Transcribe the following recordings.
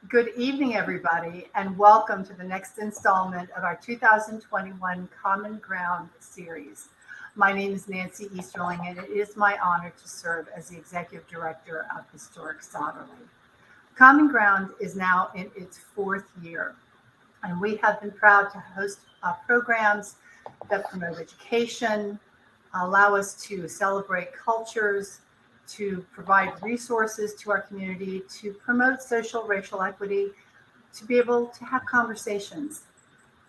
Good evening, everybody, and welcome to the next installment of our 2021 Common Ground series. My name is Nancy Easterling, and it is my honor to serve as the Executive Director of Historic Sotterley. Common Ground is now in its fourth year, and we have been proud to host programs that promote education, allow us to celebrate cultures, to provide resources to our community, to promote social racial equity, to be able to have conversations.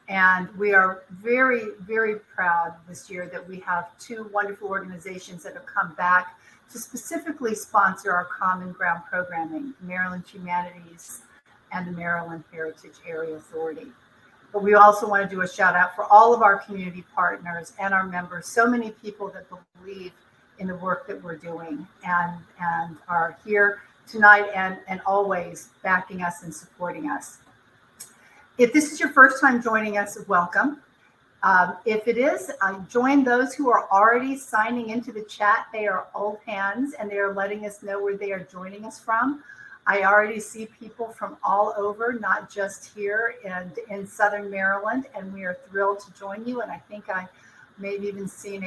And we are very, very proud this year that we have two wonderful organizations that have come back to specifically sponsor our Common Ground programming, Maryland Humanities and the Maryland Heritage Area Authority. But we also want to do a shout out for all of our community partners and our members, so many people that believe in the work that we're doing and are here tonight and always backing us and supporting us. If this is your first time joining us, welcome. If it is, join those who are already signing into the chat. They are old hands and they are letting us know where they are joining us from. I already see people from all over, not just here in Southern Maryland, and we are thrilled to join you. And I think I maybe even seen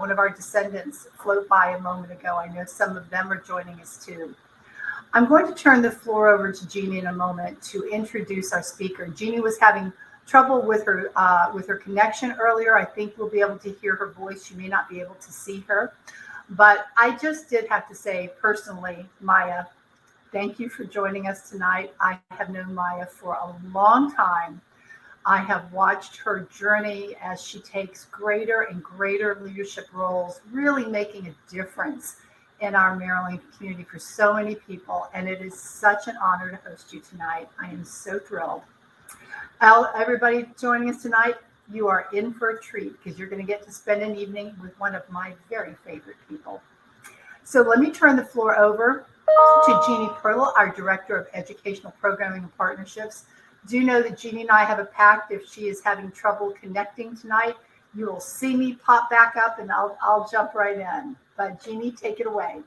one of our descendants float by a moment ago. I know some of them are joining us too. I'm going to turn the floor over to Jeannie in a moment to introduce our speaker. Jeannie was having trouble with her connection earlier. I think we'll be able to hear her voice. You may not be able to see her, but I just did have to say personally, Maya, thank you for joining us tonight. I have known Maya for a long time. I have watched her journey as she takes greater and greater leadership roles, really making a difference in our Maryland community for so many people. And it is such an honor to host you tonight. I am so thrilled. Everybody joining us tonight, you are in for a treat because you're going to get to spend an evening with one of my very favorite people. So let me turn the floor over to Jeannie Perla, our Director of Educational Programming and Partnerships. Do know that Jeannie and I have a pact. If she is having trouble connecting tonight, you will see me pop back up and I'll jump right in. But Jeannie, take it away.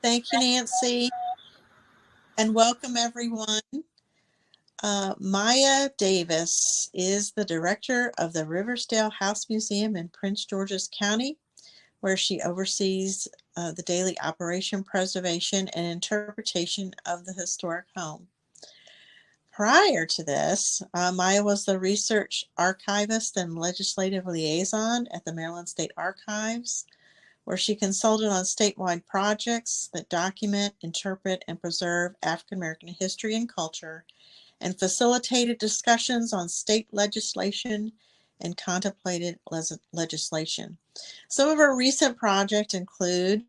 Thank you, Nancy, and welcome everyone. Maya Davis is the director of the Riversdale House Museum in Prince George's County, where she oversees the daily operation, preservation, and interpretation of the historic home. Prior to this, Maya was the research archivist and legislative liaison at the Maryland State Archives, where she consulted on statewide projects that document, interpret, and preserve African American history and culture, and facilitated discussions on state legislation and contemplated legislation. Some of her recent projects include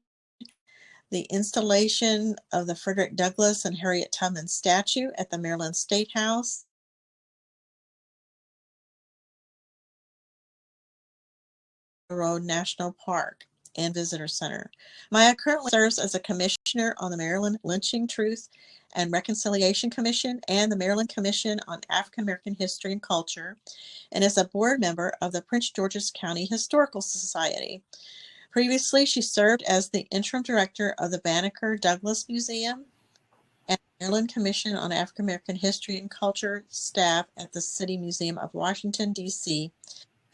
the installation of the Frederick Douglass and Harriet Tubman statue at the Maryland State House, Road National Park and Visitor Center. Maya currently serves as a commissioner on the Maryland Lynching, Truth, and Reconciliation Commission and the Maryland Commission on African American History and Culture, and is a board member of the Prince George's County Historical Society. Previously, she served as the interim director of the Banneker Douglass Museum and the Maryland Commission on African American History and Culture staff at the City Museum of Washington, D.C.,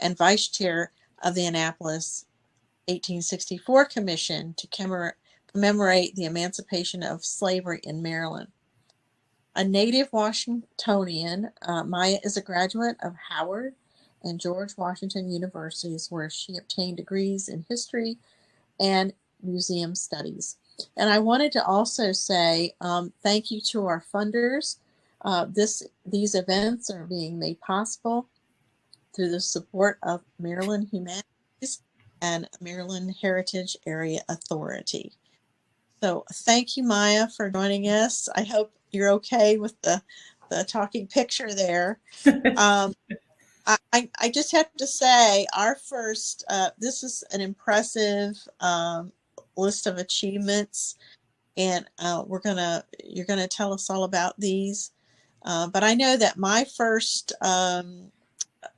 and vice chair of the Annapolis 1864 Commission to commemorate the emancipation of slavery in Maryland. A native Washingtonian, Maya is a graduate of Howard and George Washington Universities, where she obtained degrees in history and museum studies. And I wanted to also say thank you to our funders. These events are being made possible through the support of Maryland Humanities and Maryland Heritage Area Authority. So thank you, Maya, for joining us. I hope you're okay with the talking picture there. I just have to say, our first, this is an impressive list of achievements, and you're gonna tell us all about these. But I know that my first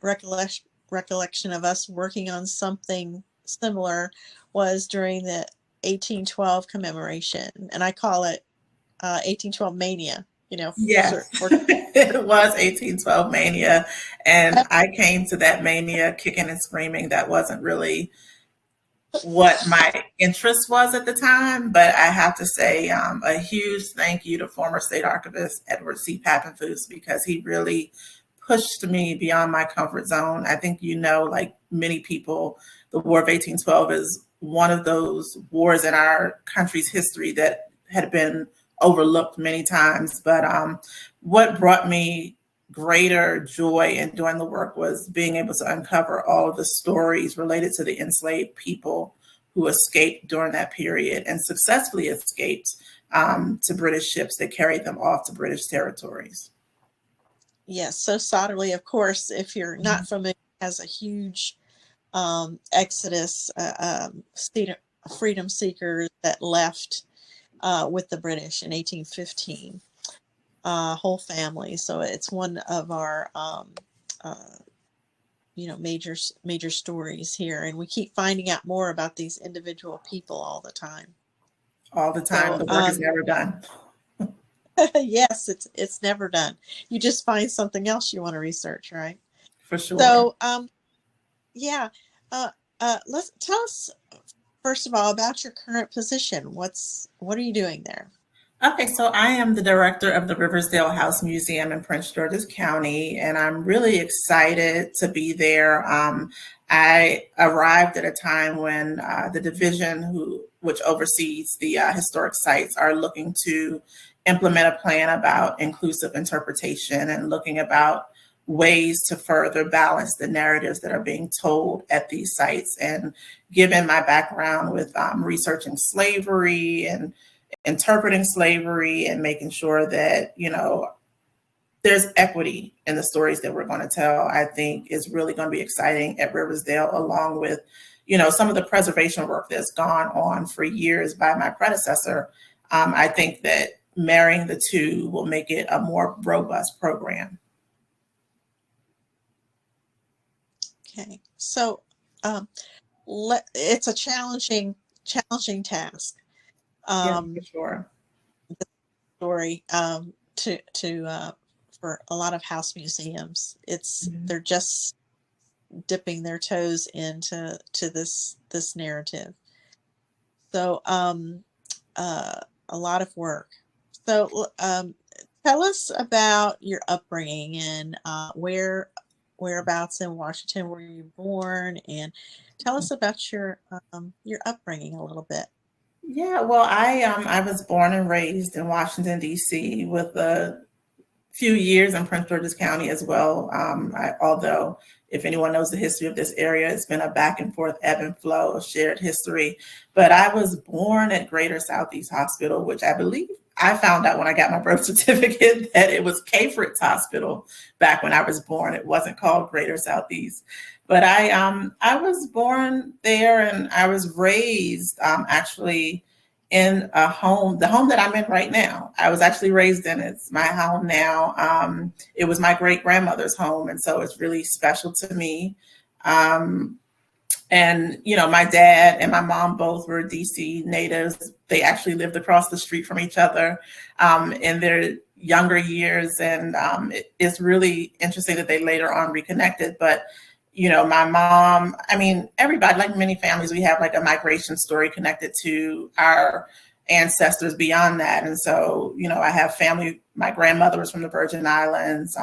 recollection of us working on something similar was during the 1812 commemoration, and I call it 1812 Mania. Yes, it was 1812 mania. And I came to that mania kicking and screaming. That wasn't really what my interest was at the time, but I have to say a huge thank you to former state archivist Edward C. Pappenfuss, because he really pushed me beyond my comfort zone. I think, like many people, the War of 1812 is one of those wars in our country's history that had been overlooked many times. But what brought me greater joy in doing the work was being able to uncover all of the stories related to the enslaved people who escaped during that period and successfully escaped to British ships that carried them off to British territories. Yes, so Sotterley, of course, if you're not familiar, has a huge exodus, freedom seekers that left with the British in 1815. Whole family. So it's one of our major stories here, and we keep finding out more about these individual people all the time. All the time. So, the work is never done. Yes, it's never done. You just find something else you want to research, right? For sure. So let's tell us first of all about your current position. What are you doing there? Okay, so I am the director of the Riversdale House Museum in Prince George's County, and I'm really excited to be there. I arrived at a time when the division which oversees the historic sites are looking to implement a plan about inclusive interpretation and looking about ways to further balance the narratives that are being told at these sites. And given my background with researching slavery and interpreting slavery and making sure that, there's equity in the stories that we're going to tell, I think is really going to be exciting at Riversdale, along with, some of the preservation work that's gone on for years by my predecessor. I think that marrying the two will make it a more robust program. Okay, so it's a challenging task. Yeah, for sure. The story for a lot of house museums, they're just dipping their toes into this narrative. So a lot of work. So tell us about your upbringing and whereabouts in Washington were you born, and tell us about your upbringing a little bit. Yeah, well, I was born and raised in Washington, D.C. with a few years in Prince George's County as well. Although if anyone knows the history of this area, it's been a back and forth ebb and flow of shared history. But I was born at Greater Southeast Hospital, which I believe I found out when I got my birth certificate that it was K-Fritz Hospital back when I was born. It wasn't called Greater Southeast. But I was born there, and I was raised actually in the home that I'm in right now. I was actually raised in. It's my home now. It was my great grandmother's home, and so it's really special to me. And, my dad and my mom both were DC natives. They actually lived across the street from each other in their younger years. And it's really interesting that they later on reconnected. But, my mom, everybody, like many families, we have like a migration story connected to our ancestors beyond that. And so, I have family. My grandmother was from the Virgin Islands.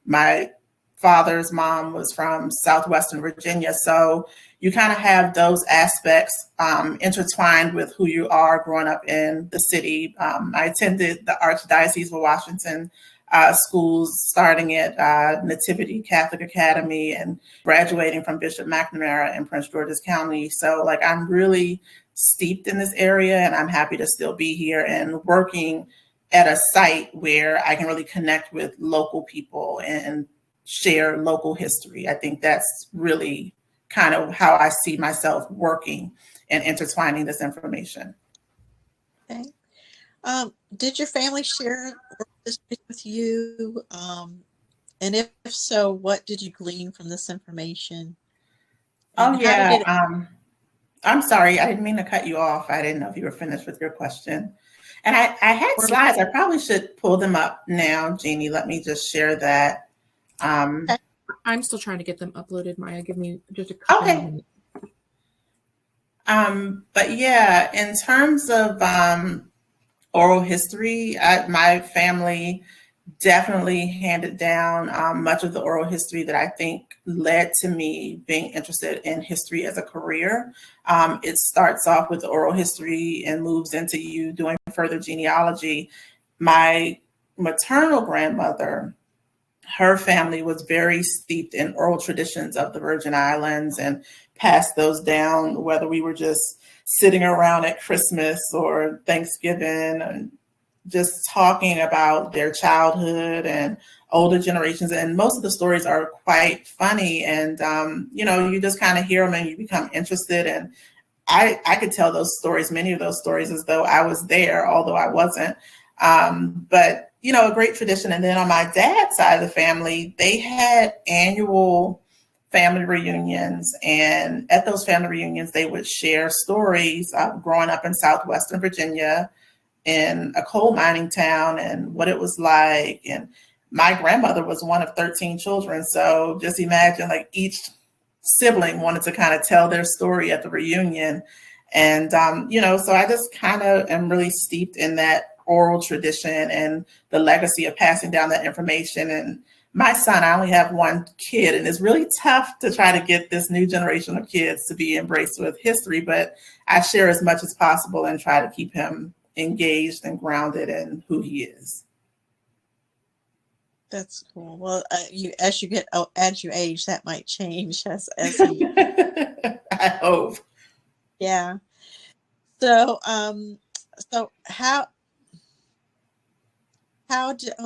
My father's mom was from Southwestern Virginia. So you kind of have those aspects intertwined with who you are growing up in the city. I attended the Archdiocese of Washington schools, starting at Nativity Catholic Academy and graduating from Bishop McNamara in Prince George's County. So I'm really steeped in this area, and I'm happy to still be here and working at a site where I can really connect with local people and share local history. I think that's really kind of how I see myself working and intertwining this information. Okay. Did your family share this with you? And if so, what did you glean from this information? And I'm sorry, I didn't mean to cut you off. I didn't know if you were finished with your question. And I had Or- slides. I probably should pull them up now, Jeannie. Let me just share that. Okay. I'm still trying to get them uploaded, Maya. Give me just a couple Okay. minutes. But yeah, in terms of oral history, my family definitely handed down much of the oral history that I think led to me being interested in history as a career. It starts off with the oral history and moves into you doing further genealogy. My maternal grandmother, her family was very steeped in oral traditions of the Virgin Islands and passed those down, whether we were just sitting around at Christmas or Thanksgiving and just talking about their childhood and older generations. And most of the stories are quite funny. And, you just kind of hear them and you become interested. And I could tell those stories, many of those stories, as though I was there, although I wasn't. But a great tradition. And then on my dad's side of the family, they had annual family reunions. And at those family reunions, they would share stories of growing up in Southwestern Virginia in a coal mining town and what it was like. And my grandmother was one of 13 children. So just imagine like each sibling wanted to kind of tell their story at the reunion. And, so I just kind of am really steeped in that oral tradition and the legacy of passing down that information. And my son, I only have one kid, and it's really tough to try to get this new generation of kids to be embraced with history, but I share as much as possible and try to keep him engaged and grounded in who he is. That's cool. Well, as you age, that might change as he. I hope. Yeah. So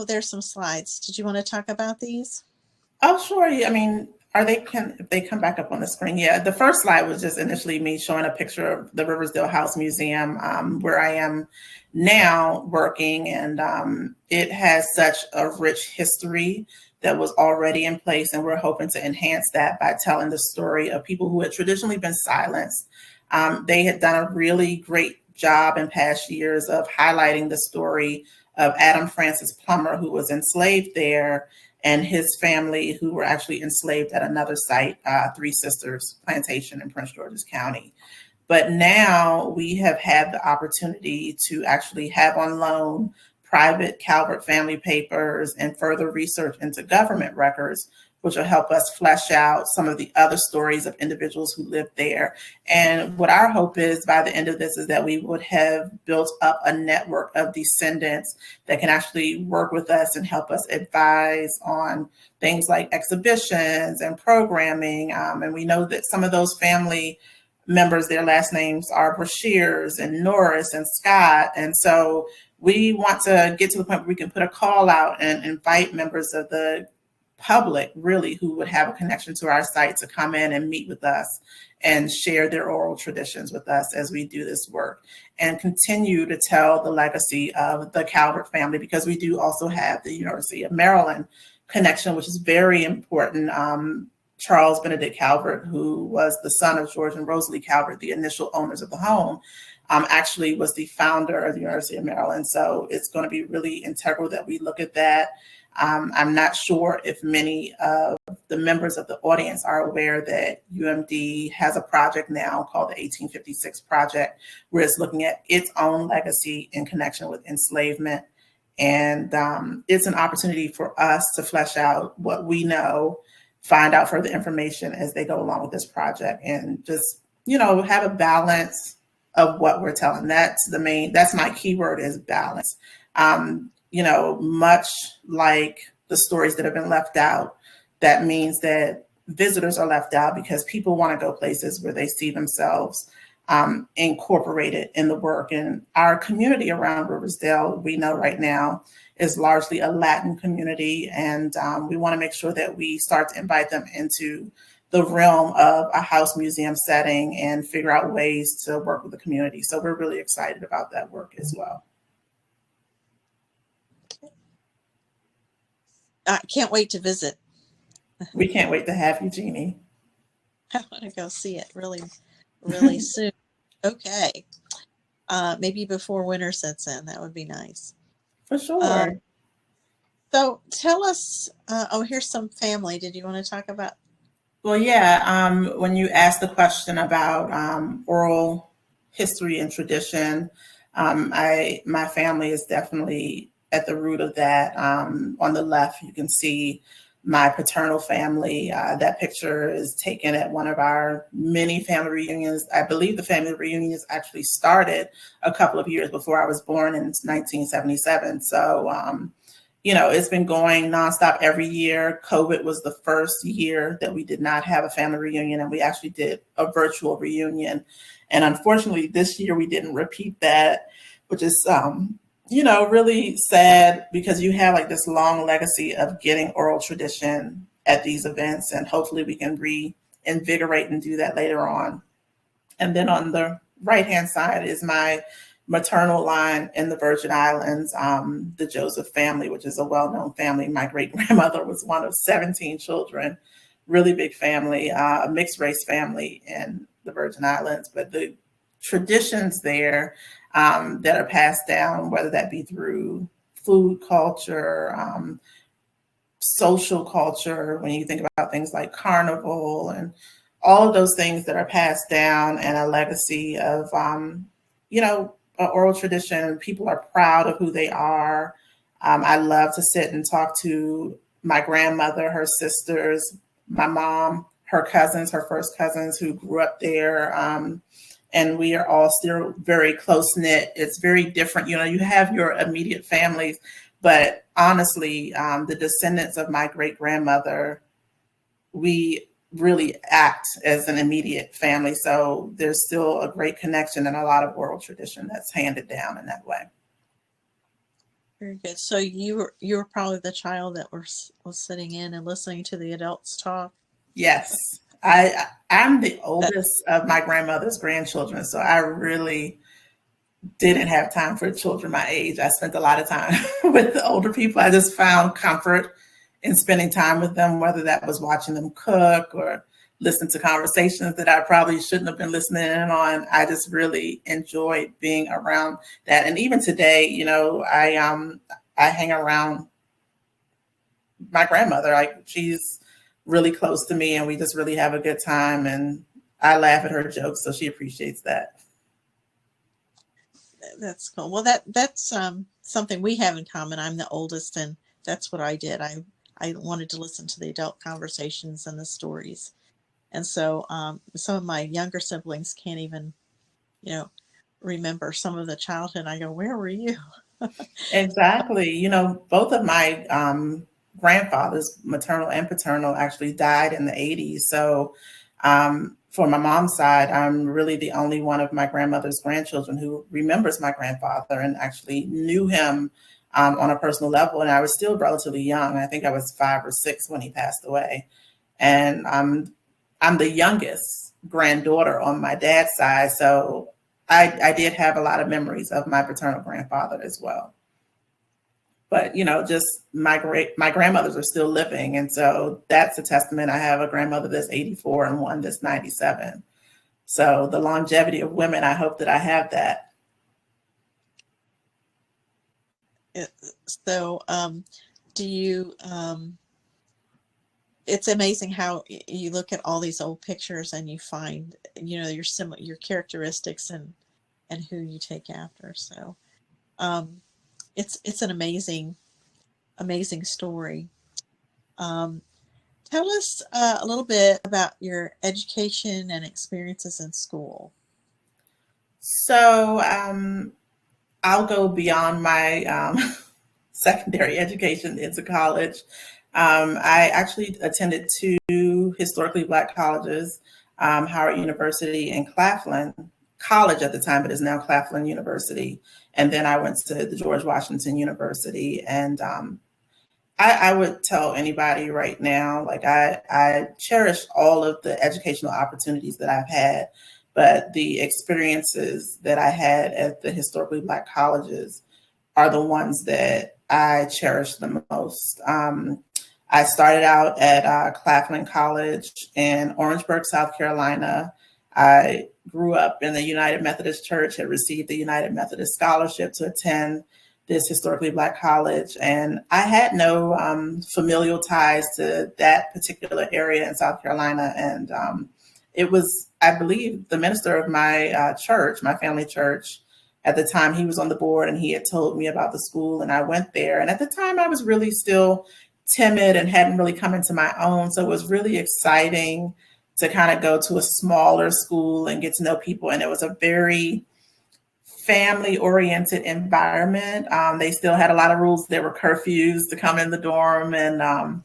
there's some slides. Did you want to talk about these? Oh, sure. I mean, if they come back up on the screen? Yeah, the first slide was just initially me showing a picture of the Riversdale House Museum, where I am now working, and it has such a rich history that was already in place, and we're hoping to enhance that by telling the story of people who had traditionally been silenced. They had done a really great job in past years of highlighting the story of Adam Francis Plummer, who was enslaved there, and his family, who were actually enslaved at another site, Three Sisters Plantation in Prince George's County. But now we have had the opportunity to actually have on loan private Calvert family papers and further research into government records, which will help us flesh out some of the other stories of individuals who lived there. And what our hope is by the end of this is that we would have built up a network of descendants that can actually work with us and help us advise on things like exhibitions and programming. And we know that some of those family members, their last names are Brashears and Norris and Scott. And so we want to get to the point where we can put a call out and invite members of the public, really, who would have a connection to our site to come in and meet with us and share their oral traditions with us as we do this work and continue to tell the legacy of the Calvert family, because we do also have the University of Maryland connection, which is very important. Charles Benedict Calvert, who was the son of George and Rosalie Calvert, the initial owners of the home, actually was the founder of the University of Maryland. So it's going to be really integral that we look at that. I'm not sure if many of the members of the audience are aware that UMD has a project now called the 1856 Project, where it's looking at its own legacy in connection with enslavement. And it's an opportunity for us to flesh out what we know, find out further information as they go along with this project, and just, have a balance of what we're telling. That's my keyword, is balance. Much like the stories that have been left out, that means that visitors are left out because people want to go places where they see themselves incorporated in the work. And our community around Riversdale, we know right now, is largely a Latin community. And we want to make sure that we start to invite them into the realm of a house museum setting and figure out ways to work with the community. So we're really excited about that work as well. I can't wait to visit. We can't wait to have you, Jeannie. I want to go see it. Really really soon. Okay. Maybe before winter sets in. That would be nice. For sure. So tell us, here's some family. Did you want to talk about? Well, yeah, when you asked the question about oral history and tradition, my family is definitely at the root of that. On the left, you can see my paternal family. That picture is taken at one of our many family reunions. I believe the family reunions actually started a couple of years before I was born in 1977. So, it's been going nonstop every year. COVID was the first year that we did not have a family reunion, and we actually did a virtual reunion. And unfortunately, this year we didn't repeat that, which is, really sad, because you have like this long legacy of getting oral tradition at these events, and hopefully we can reinvigorate and do that later on. And then on the right-hand side is my maternal line in the Virgin Islands, the Joseph family, which is a well-known family. My great-grandmother was one of 17 children, really big family, a mixed race family in the Virgin Islands. But the traditions there that are passed down, whether that be through food culture, social culture, when you think about things like carnival and all of those things that are passed down, and a legacy of, oral tradition. People are proud of who they are. I love to sit and talk to my grandmother, her sisters, my mom, her cousins, her first cousins who grew up there. And we are all still very close knit. It's very different. You have your immediate families, but honestly, the descendants of my great grandmother, we really act as an immediate family. So there's still a great connection and a lot of oral tradition that's handed down in that way. Very good. So you were probably the child that was sitting in and listening to the adults talk. Yes, I'm the oldest of my grandmother's grandchildren, so I really didn't have time for children my age. I spent a lot of time with the older people. I just found comfort in spending time with them, whether that was watching them cook or listen to conversations that I probably shouldn't have been listening in on. I just really enjoyed being around that. And even today, I hang around my grandmother. Like, she's really close to me, and we just really have a good time, and I laugh at her jokes, so she appreciates that. That's cool. Well, that's something we have in common. I'm the oldest, and that's what I did. I wanted to listen to the adult conversations and the stories. And so some of my younger siblings can't even, remember some of the childhood. I go, where were you? Exactly. Both of my grandfathers, maternal and paternal, actually died in the 80s. So for my mom's side, I'm really the only one of my grandmother's grandchildren who remembers my grandfather and actually knew him on a personal level. And I was still relatively young. I think I was 5 or 6 when he passed away. And I'm the youngest granddaughter on my dad's side. So I did have a lot of memories of my paternal grandfather as well. But, just my grandmothers are still living. And so that's a testament. I have a grandmother that's 84 and one that's 97. So the longevity of women, I hope that I have that. So do you, it's amazing how you look at all these old pictures and you find, your characteristics and who you take after. So it's an amazing story. Tell us a little bit about your education and experiences in school. So I'll go beyond my secondary education into college. I actually attended 2 historically Black colleges, Howard University and Claflin College at the time, but is now Claflin University. And then I went to the George Washington University. And I would tell anybody right now, like, I cherish all of the educational opportunities that I've had, but the experiences that I had at the historically Black colleges are the ones that I cherish the most. I started out at Claflin College in Orangeburg, South Carolina. I grew up in the United Methodist Church, had received the United Methodist Scholarship to attend this historically Black college. And I had no familial ties to that particular area in South Carolina. And it was, I believe, the minister of my church, my family church, at the time, he was on the board and he had told me about the school, and I went there. And at the time, I was really still timid and hadn't really come into my own. So it was really exciting to kind of go to a smaller school and get to know people. And it was a very family-oriented environment. They still had a lot of rules. There were curfews to come in the dorm, and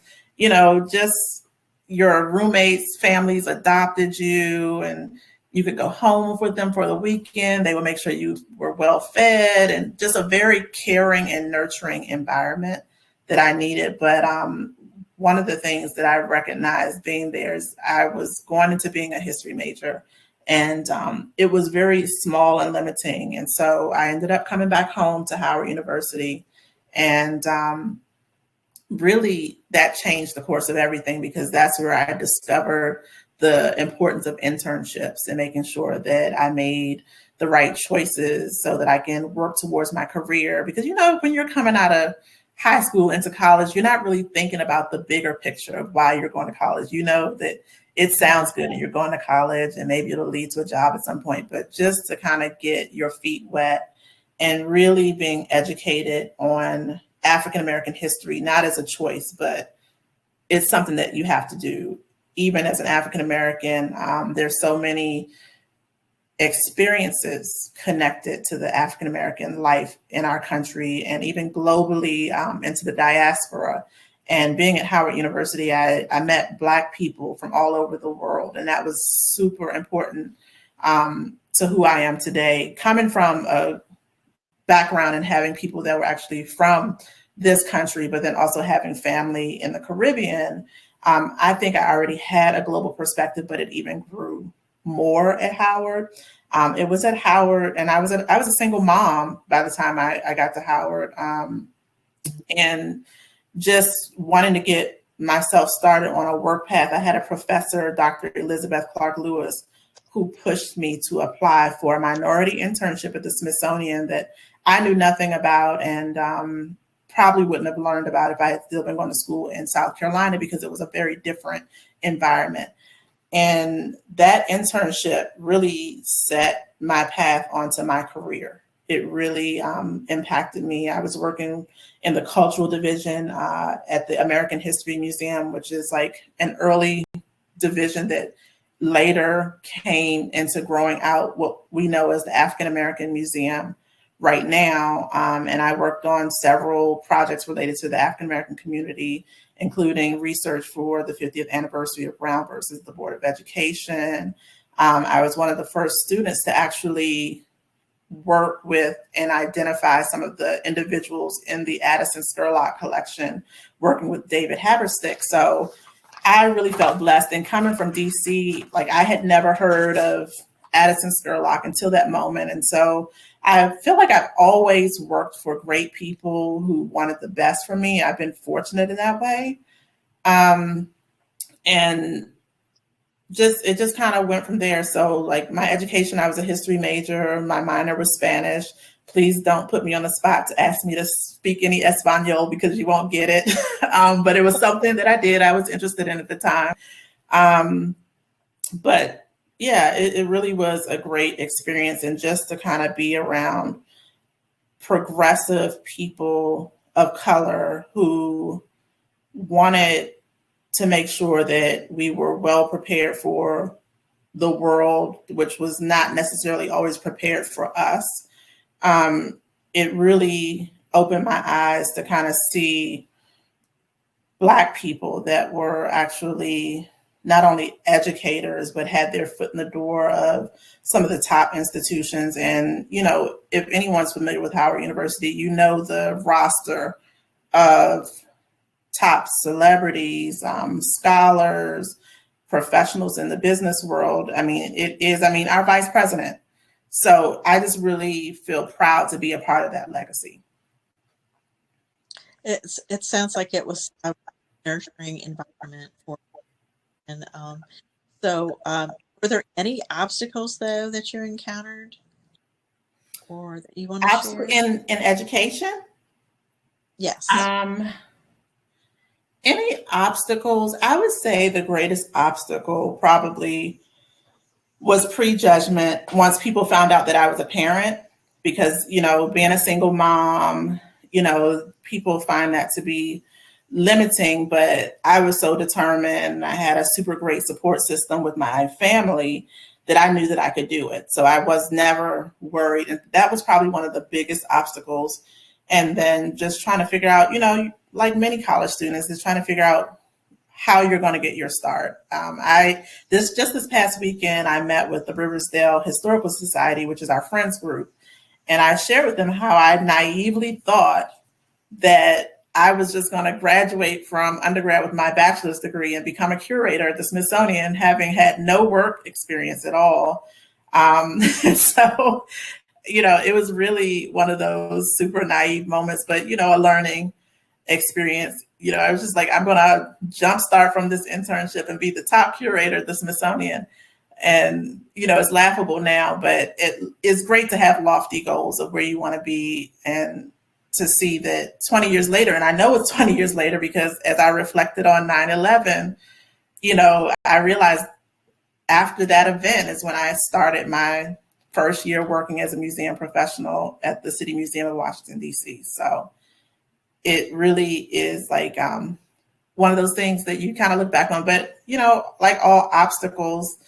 just your roommates' families adopted you, and you could go home with them for the weekend. They would make sure you were well fed, and just a very caring and nurturing environment that I needed. But one of the things that I recognized being there is I was going into being a history major, and it was very small and limiting. And so I ended up coming back home to Howard University, and really that changed the course of everything, because that's where I discovered the importance of internships and making sure that I made the right choices so that I can work towards my career. Because, when you're coming out of high school into college, you're not really thinking about the bigger picture of why you're going to college. You know that it sounds good and you're going to college and maybe it'll lead to a job at some point, but just to kind of get your feet wet and really being educated on African-American history, not as a choice, but it's something that you have to do. Even as an African-American, there's so many experiences connected to the African-American life in our country and even globally into the diaspora. And being at Howard University, I met Black people from all over the world. And that was super important to who I am today. Coming from a background and having people that were actually from this country, but then also having family in the Caribbean, I think I already had a global perspective, but it even grew more at Howard. It was at Howard, and I was a single mom by the time I got to Howard, and just wanting to get myself started on a work path. I had a professor, Dr. Elizabeth Clark Lewis, who pushed me to apply for a minority internship at the Smithsonian that I knew nothing about, and probably wouldn't have learned about if I had still been going to school in South Carolina, because it was a very different environment. And that internship really set my path onto my career. It really impacted me. I was working in the cultural division at the American History Museum, which is like an early division that later came into growing out what we know as the African American Museum right now. And I worked on several projects related to the African American community, including research for the 50th anniversary of Brown versus the Board of Education. I was one of the first students to actually work with and identify some of the individuals in the Addison Scurlock collection, working with David Haverstick. So I really felt blessed. And coming from DC, like I had never heard of Addison Scurlock until that moment. And so I feel like I've always worked for great people who wanted the best for me. I've been fortunate in that way. And it just kind of went from there. So like my education, I was a history major. My minor was Spanish. Please don't put me on the spot to ask me to speak any Espanol because you won't get it. But it was something that I did. I was interested in at the time. But yeah, it really was a great experience. And just to kind of be around progressive people of color who wanted to make sure that we were well prepared for the world, which was not necessarily always prepared for us. It really opened my eyes to kind of see Black people that were actually not only educators, but had their foot in the door of some of the top institutions. And, if anyone's familiar with Howard University, the roster of top celebrities, scholars, professionals in the business world. I mean, it is, our vice president. So I just really feel proud to be a part of that legacy. It sounds like it was a nurturing environment for, and so Were there any obstacles though that you encountered or that you want to share? In education? Yes. Any obstacles? I would say the greatest obstacle probably was prejudgment once people found out that I was a parent, because, being a single mom, people find that to be limiting, but I was so determined. I had a super great support system with my family that I knew that I could do it. So I was never worried. And that was probably one of the biggest obstacles. And then just trying to figure out, like many college students, is trying to figure out how you're going to get your start. This past weekend, I met with the Riversdale Historical Society, which is our friends group. And I shared with them how I naively thought that I was just going to graduate from undergrad with my bachelor's degree and become a curator at the Smithsonian, having had no work experience at all. So, it was really one of those super naive moments, but, a learning experience. I was just like, I'm going to jumpstart from this internship and be the top curator at the Smithsonian. And, it's laughable now, but it is great to have lofty goals of where you want to be, and to see that 20 years later, and I know it's 20 years later because as I reflected on 9/11, I realized after that event is when I started my first year working as a museum professional at the City Museum of Washington, D.C. So it really is like one of those things that you kind of look back on, but, like all obstacles,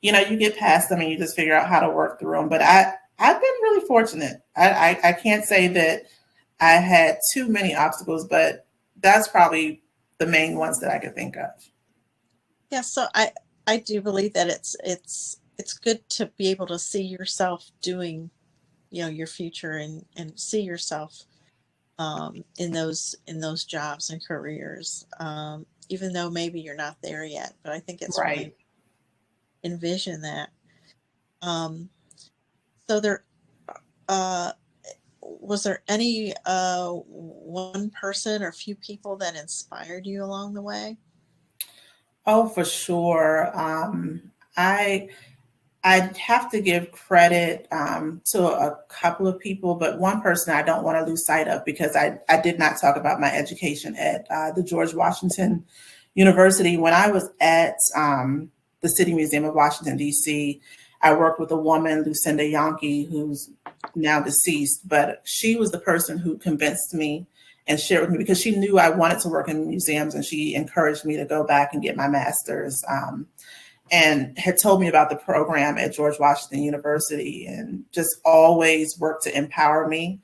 you get past them and you just figure out how to work through them. But I've been really fortunate. I can't say that I had too many obstacles, but that's probably the main ones that I could think of. Yeah, so I do believe that it's good to be able to see yourself doing, your future and see yourself in those jobs and careers, even though maybe you're not there yet. But I think it's right. Really envision that. So there, was there any one person or few people that inspired you along the way? Oh, for sure. I'd have to give credit to a couple of people, but one person I don't want to lose sight of, because I did not talk about my education at the George Washington University. When I was at the City Museum of Washington, D.C., I worked with a woman, Lucinda Yonke, who's now deceased, but she was the person who convinced me and shared with me, because she knew I wanted to work in museums, and she encouraged me to go back and get my master's. And had told me about the program at George Washington University, and just always worked to empower me.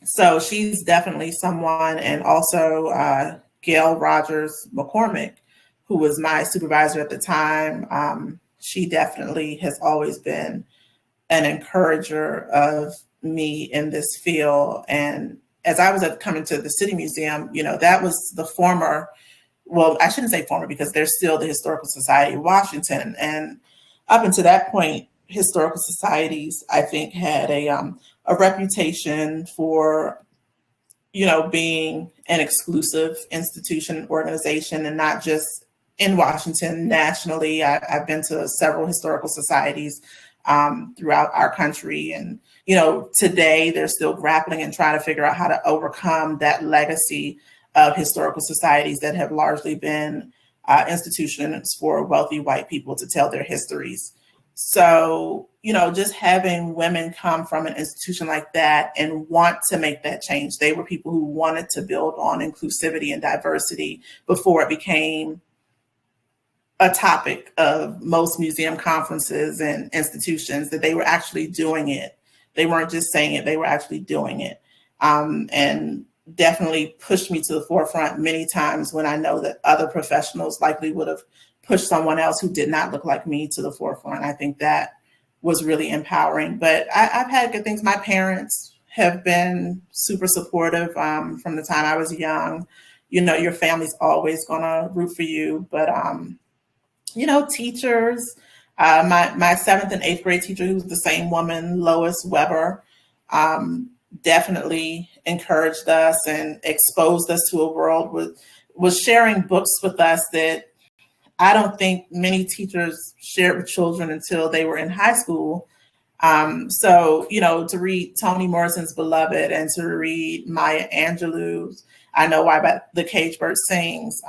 So she's definitely someone. And also Gail Rogers McCormick, who was my supervisor at the time. She definitely has always been an encourager of me in this field. And as I was coming to the City Museum, that was the former, well, I shouldn't say former, because there's still the Historical Society of Washington. And up until that point, historical societies, I think, had a reputation for, being an exclusive institution, organization, and not just in Washington, nationally. I've been to several historical societies throughout our country. And, today they're still grappling and trying to figure out how to overcome that legacy of historical societies that have largely been institutions for wealthy white people to tell their histories. So, just having women come from an institution like that and want to make that change. They were people who wanted to build on inclusivity and diversity before it became a topic of most museum conferences and institutions, that they were actually doing it. They weren't just saying it, they were actually doing it. And definitely pushed me to the forefront many times when I know that other professionals likely would have pushed someone else who did not look like me to the forefront. I think that was really empowering. But I've had good things. My parents have been super supportive from the time I was young. Your family's always gonna root for you. But teachers, my 7th and 8th grade teacher, who's the same woman, Lois Weber, definitely encouraged us and exposed us to a world was sharing books with us that I don't think many teachers shared with children until they were in high school. So, to read Toni Morrison's Beloved and to read Maya Angelou's I Know Why but the Cage Bird Sings,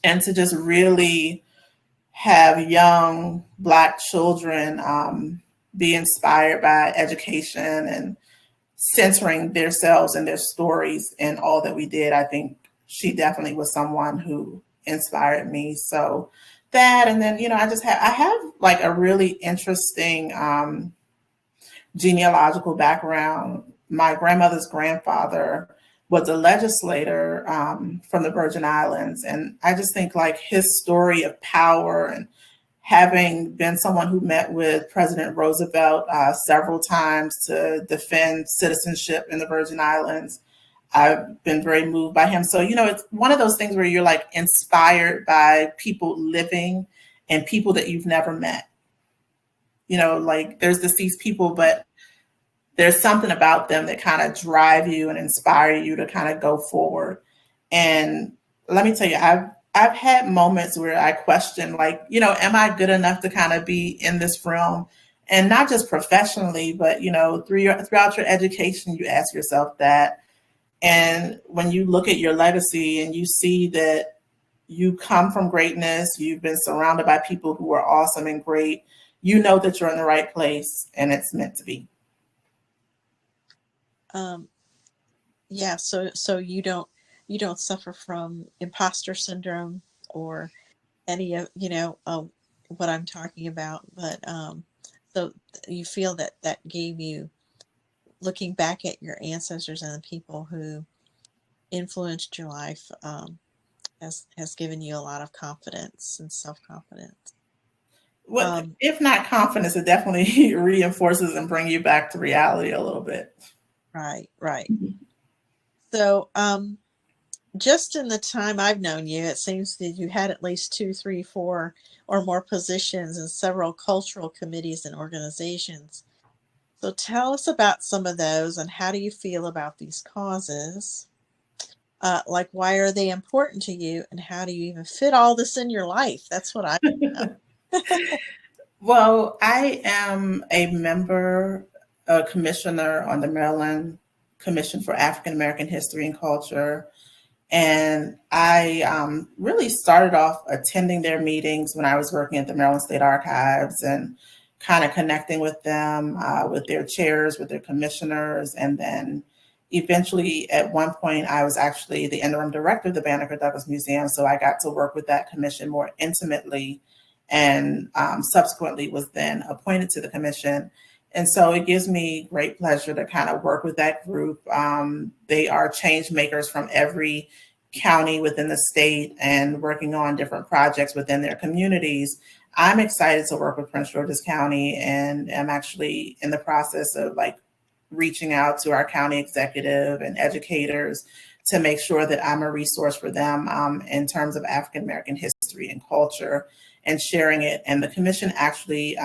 and to just really have young Black children be inspired by education and centering themselves and their stories in all that we did. I think she definitely was someone who inspired me. So that, and then, I have like a really interesting genealogical background. My grandmother's grandfather was a legislator from the Virgin Islands. And I just think like his story of power and having been someone who met with President Roosevelt several times to defend citizenship in the Virgin Islands, I've been very moved by him. So, it's one of those things where you're like inspired by people living and people that you've never met. Like there's deceased people, but there's something about them that kind of drive you and inspire you to kind of go forward. And let me tell you, I've had moments where I question, like, am I good enough to kind of be in this realm? And not just professionally, but, throughout your education, you ask yourself that. And when you look at your legacy and you see that you come from greatness, you've been surrounded by people who are awesome and great, you know that you're in the right place and it's meant to be. Yeah. So you don't suffer from imposter syndrome or any of, what I'm talking about, but, so you feel that gave you, looking back at your ancestors and the people who influenced your life, has given you a lot of confidence and self-confidence. Well, if not confidence, it definitely reinforces and bring you back to reality a little bit. Right. Mm-hmm. So, just in the time I've known you, it seems that you had at least 2, 3, 4 or more positions in several cultural committees and organizations. So tell us about some of those and how do you feel about these causes? Like, why are they important to you and how do you even fit all this in your life? That's what I know. Well, I am a commissioner on the Maryland Commission for African American History and Culture. And I really started off attending their meetings when I was working at the Maryland State Archives and kind of connecting with them, with their chairs, with their commissioners. And then eventually at one point, I was actually the interim director of the Banneker Douglas Museum. So I got to work with that commission more intimately and subsequently was then appointed to the commission. And so it gives me great pleasure to kind of work with that group. They are change makers from every county within the state and working on different projects within their communities. I'm excited to work with Prince George's County and am actually in the process of like reaching out to our county executive and educators to make sure that I'm a resource for them in terms of African American history and culture and sharing it. And the commission actually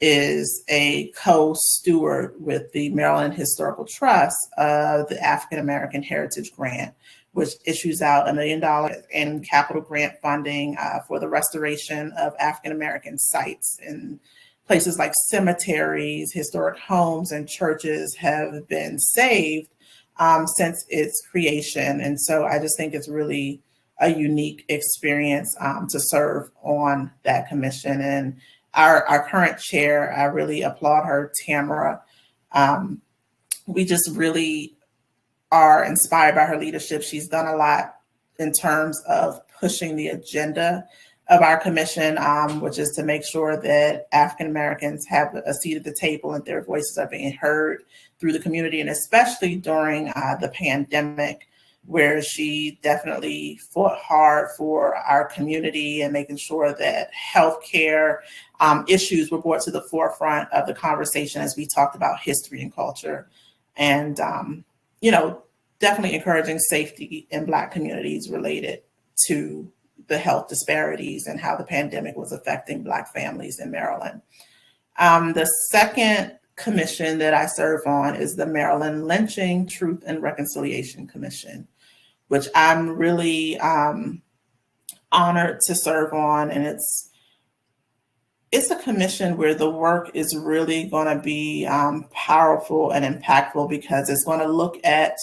is a co-steward with the Maryland Historical Trust of the African American Heritage Grant, which issues out $1 million in capital grant funding for the restoration of African American sites. And places like cemeteries, historic homes, and churches have been saved since its creation. And so I just think it's really a unique experience to serve on that commission. And our current chair, I really applaud her, Tamara. We just really are inspired by her leadership. She's done a lot in terms of pushing the agenda of our commission, which is to make sure that African Americans have a seat at the table and their voices are being heard through the community, and especially during the pandemic, where she definitely fought hard for our community and making sure that healthcare issues were brought to the forefront of the conversation as we talked about history and culture. And, definitely encouraging safety in Black communities related to the health disparities and how the pandemic was affecting Black families in Maryland. The second commission that I serve on is the Maryland Lynching, Truth, and Reconciliation Commission, which I'm really honored to serve on, and it's a commission where the work is really going to be powerful and impactful, because it's going to look at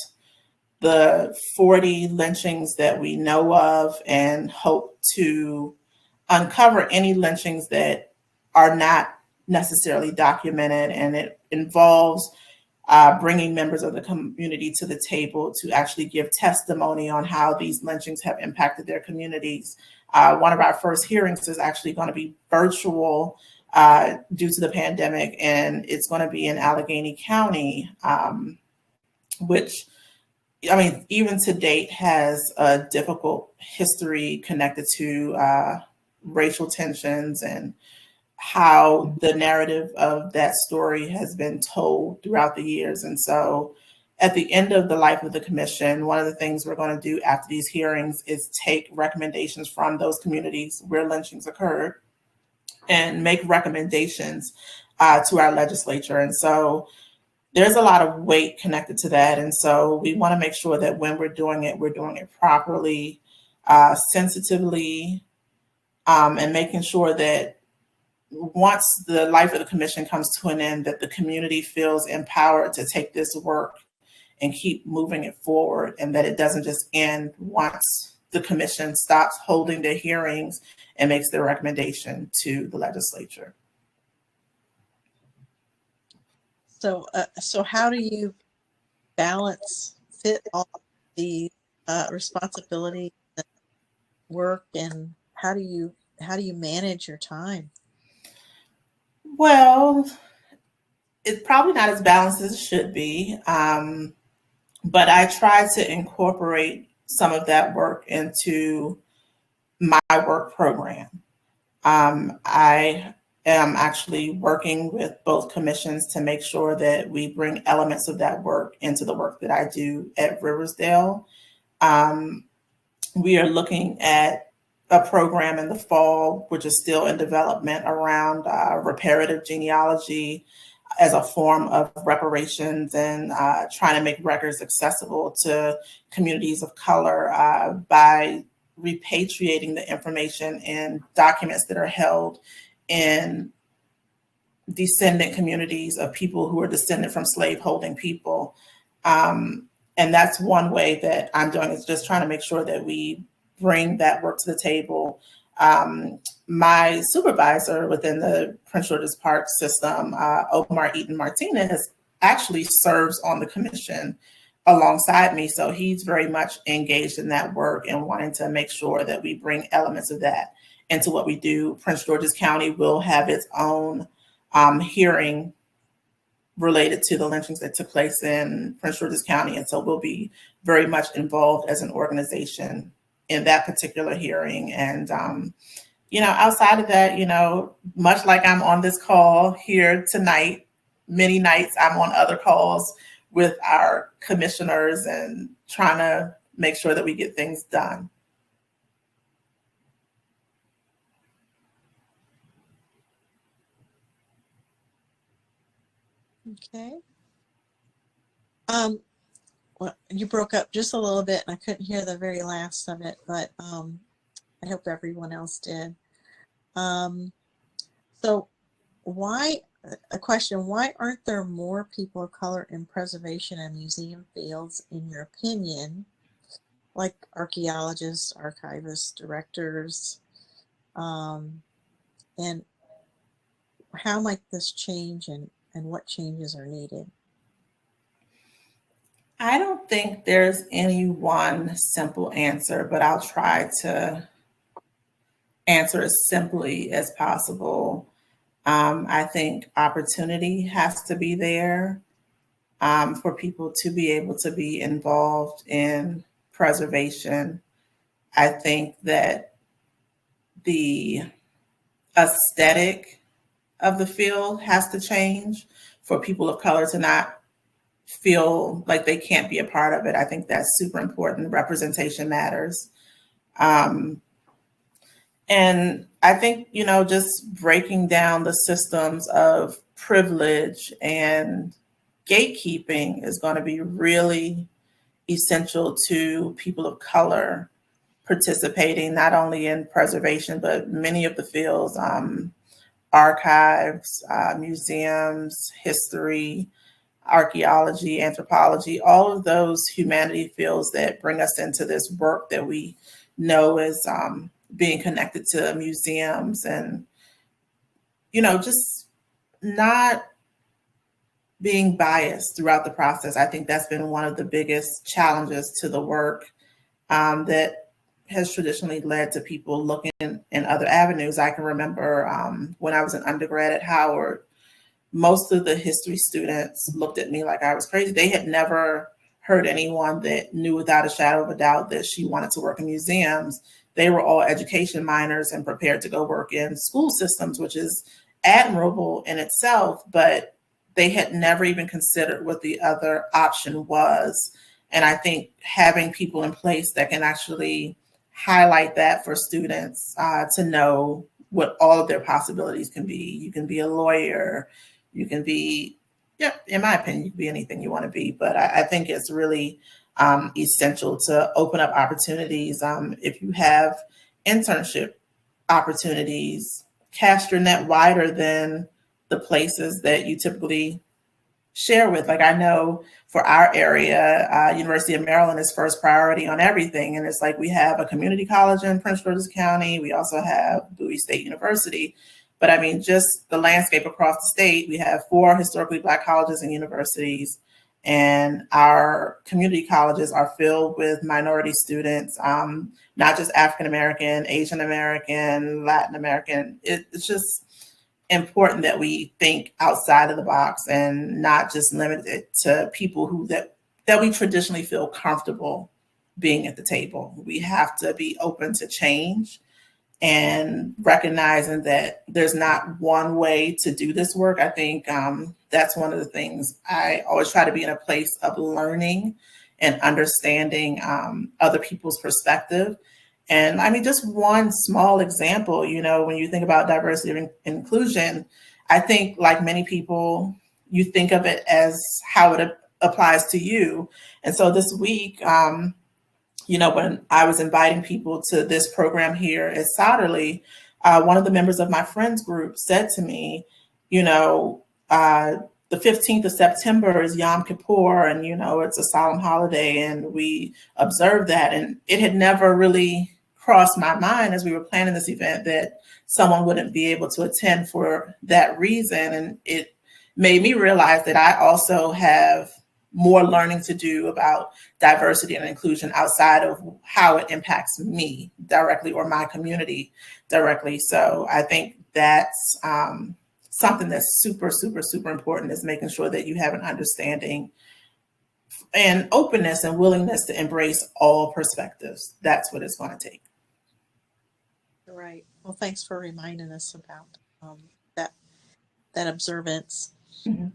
the 40 lynchings that we know of and hope to uncover any lynchings that are not necessarily documented. And it involves bringing members of the community to the table to actually give testimony on how these lynchings have impacted their communities. One of our first hearings is actually going to be virtual due to the pandemic, and it's going to be in Allegheny County, which, I mean, even to date has a difficult history connected to racial tensions and how the narrative of that story has been told throughout the years. And so at the end of the life of the commission, one of the things we're going to do after these hearings is take recommendations from those communities where lynchings occurred and make recommendations to our legislature. And so there's a lot of weight connected to that. And so we want to make sure that when we're doing it properly, sensitively, and making sure that once the life of the commission comes to an end, that the community feels empowered to take this work and keep moving it forward, and that it doesn't just end once the commission stops holding their hearings and makes their recommendation to the legislature. So how do you fit all the responsibility, work, and how do you manage your time? Well, it's probably not as balanced as it should be, but I try to incorporate some of that work into my work program. I am actually working with both commissions to make sure that we bring elements of that work into the work that I do at Riversdale. We are looking at a program in the fall, which is still in development, around reparative genealogy as a form of reparations, and trying to make records accessible to communities of color by repatriating the information and documents that are held in descendant communities of people who are descended from slaveholding people. And that's one way that I'm doing, is just trying to make sure that we bring that work to the table. My supervisor within the Prince George's Park system, Omar Eaton Martinez, actually serves on the commission alongside me. So he's very much engaged in that work and wanting to make sure that we bring elements of that into what we do. Prince George's County will have its own hearing related to the lynchings that took place in Prince George's County. And so we'll be very much involved as an organization in that particular hearing. And, outside of that, much like I'm on this call here tonight, many nights I'm on other calls with our commissioners and trying to make sure that we get things done. Okay. Well, you broke up just a little bit, and I couldn't hear the very last of it, but I hope everyone else did. So why aren't there more people of color in preservation and museum fields, in your opinion, like archaeologists, archivists, directors, and how might this change, and what changes are needed? I don't think there's any one simple answer, but I'll try to answer as simply as possible. I think opportunity has to be there for people to be able to be involved in preservation. I think that the aesthetic of the field has to change for people of color to not feel like they can't be a part of it. I think that's super important. Representation matters. And I think, just breaking down the systems of privilege and gatekeeping is going to be really essential to people of color participating not only in preservation, but many of the fields, archives, museums, history, archaeology, anthropology, all of those humanity fields that bring us into this work that we know is being connected to museums and, just not being biased throughout the process. I think that's been one of the biggest challenges to the work that has traditionally led to people looking in other avenues. I can remember when I was an undergrad at Howard, most of the history students looked at me like I was crazy. They had never heard anyone that knew without a shadow of a doubt that she wanted to work in museums. They were all education minors and prepared to go work in school systems, which is admirable in itself, but they had never even considered what the other option was. And I think having people in place that can actually highlight that for students to know what all of their possibilities can be. You can be a lawyer, you can be, in my opinion, you can be anything you want to be. But I think it's really essential to open up opportunities. If you have internship opportunities, cast your net wider than the places that you typically share with. Like I know for our area, University of Maryland is first priority on everything. And it's like we have a community college in Prince George's County. We also have Bowie State University. But I mean, just the landscape across the state, we have 4 historically Black colleges and universities. And our community colleges are filled with minority students, not just African American, Asian American, Latin American. It's just important that we think outside of the box and not just limit it to people who that we traditionally feel comfortable being at the table. We have to be open to change and recognizing that there's not one way to do this work. I think that's one of the things I always try to be in a place of learning and understanding other people's perspective. And I mean, just one small example, when you think about diversity and inclusion, I think like many people, you think of it as how it applies to you. And so this week, when I was inviting people to this program here at Sotterley, one of the members of my friends group said to me, the 15th of September is Yom Kippur, and, it's a solemn holiday, and we observe that. And it had never really crossed my mind as we were planning this event that someone wouldn't be able to attend for that reason. And it made me realize that I also have more learning to do about diversity and inclusion outside of how it impacts me directly or my community directly. So I think that's something that's super, super, super important, is making sure that you have an understanding and openness and willingness to embrace all perspectives. That's what it's going to take. Right. Well, thanks for reminding us about that observance. Mm-hmm.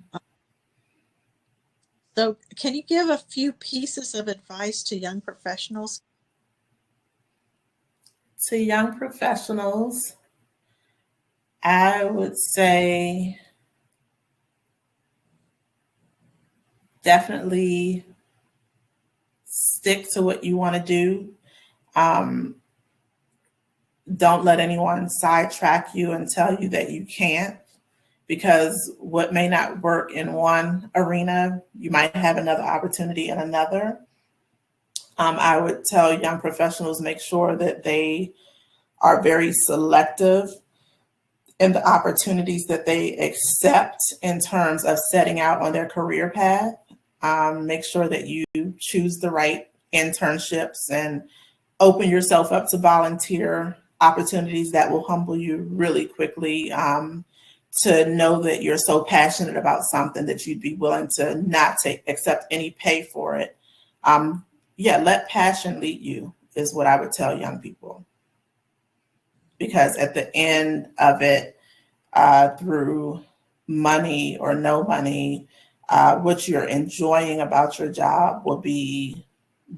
So can you give a few pieces of advice to young professionals? To young professionals, I would say definitely stick to what you want to do. Don't let anyone sidetrack you and tell you that you can't, because what may not work in one arena, you might have another opportunity in another. I would tell young professionals, make sure that they are very selective in the opportunities that they accept in terms of setting out on their career path. Make sure that you choose the right internships and open yourself up to volunteer opportunities that will humble you really quickly, to know that you're so passionate about something that you'd be willing to not accept any pay for it. Let passion lead you is what I would tell young people. Because at the end of it, through money or no money, what you're enjoying about your job will be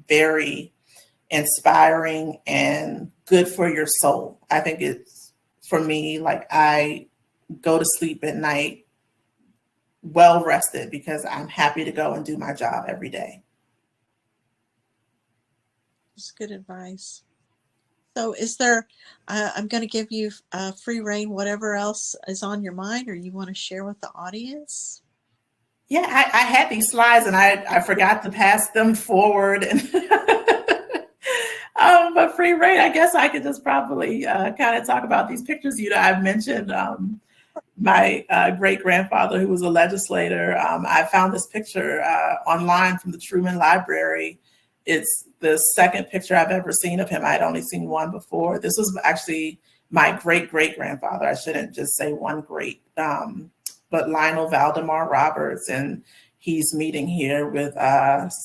very inspiring and good for your soul. I think it's, for me, like I go to sleep at night well rested because I'm happy to go and do my job every day. That's good advice. So is there, I'm going to give you free reign, whatever else is on your mind or you want to share with the audience. Yeah, I had these slides and I forgot to pass them forward. And but free reign, I guess I could just probably kind of talk about these pictures. I've mentioned my great grandfather, who was a legislator. I found this picture online from the Truman Library. It's the second picture I've ever seen of him. I had only seen one before. This was actually my great great grandfather. I shouldn't just say one great, but Lionel Valdemar Roberts, and he's meeting here with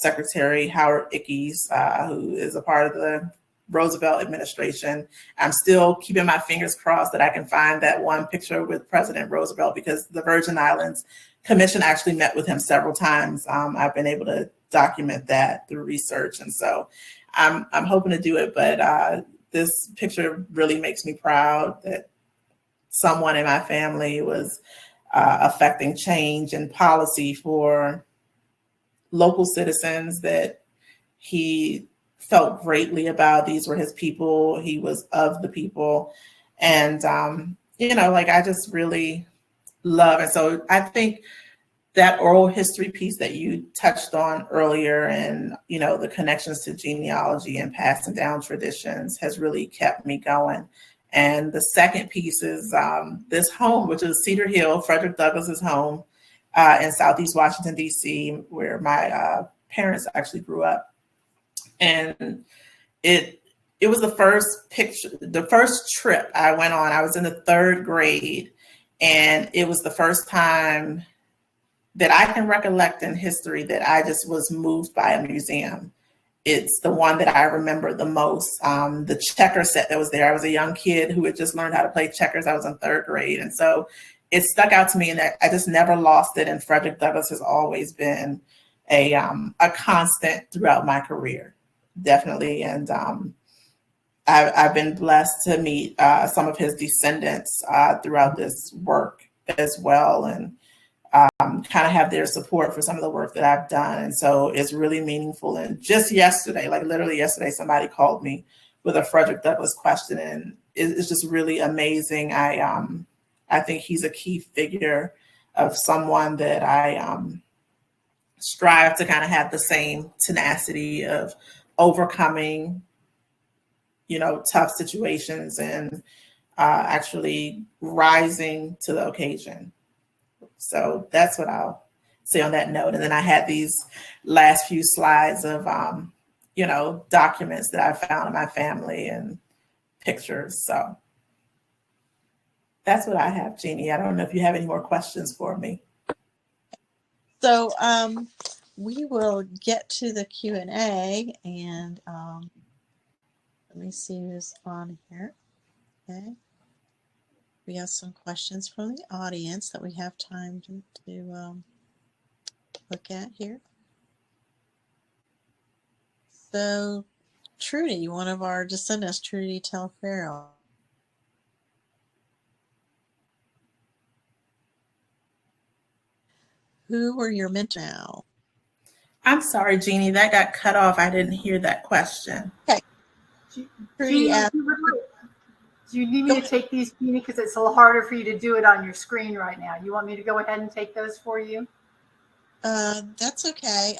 Secretary Howard Ickes, who is a part of the Roosevelt administration. I'm still keeping my fingers crossed that I can find that one picture with President Roosevelt, because the Virgin Islands Commission actually met with him several times. I've been able to document that through research, and so I'm hoping to do it. But this picture really makes me proud that someone in my family was affecting change and policy for local citizens that he felt greatly about. These were his people. He was of the people. And, I just really love. And so I think that oral history piece that you touched on earlier, and, the connections to genealogy and passing down traditions has really kept me going. And the second piece is this home, which is Cedar Hill, Frederick Douglass's home in Southeast Washington, D.C., where my parents actually grew up. And it was the first trip I went on. I was in the third grade, and it was the first time that I can recollect in history that I just was moved by a museum. It's the one that I remember the most. The checker set that was there. I was a young kid who had just learned how to play checkers. I was in third grade. And so it stuck out to me, and I just never lost it. And Frederick Douglass has always been a constant throughout my career, definitely. And I've been blessed to meet some of his descendants throughout this work as well, and kind of have their support for some of the work that I've done. And so it's really meaningful. And just yesterday, like literally yesterday, somebody called me with a Frederick Douglass question, and it's just really amazing. I think he's a key figure of someone that I strive to kind of have the same tenacity of overcoming, tough situations and actually rising to the occasion. So that's what I'll say on that note. And then I had these last few slides of, documents that I found in my family and pictures. So that's what I have, Jeannie. I don't know if you have any more questions for me. So we will get to the Q&A, and let me see who's on here. Okay. We have some questions from the audience that we have time to look at here. So Trudy, one of our descendants, Trudy Telfair. Who were your mentors now? I'm sorry, Jeannie, that got cut off. I didn't hear that question. Okay. Trudy asked, do you need me to take these, Jeannie? Because it's a little harder for you to do it on your screen right now. You want me to go ahead and take those for you? That's okay.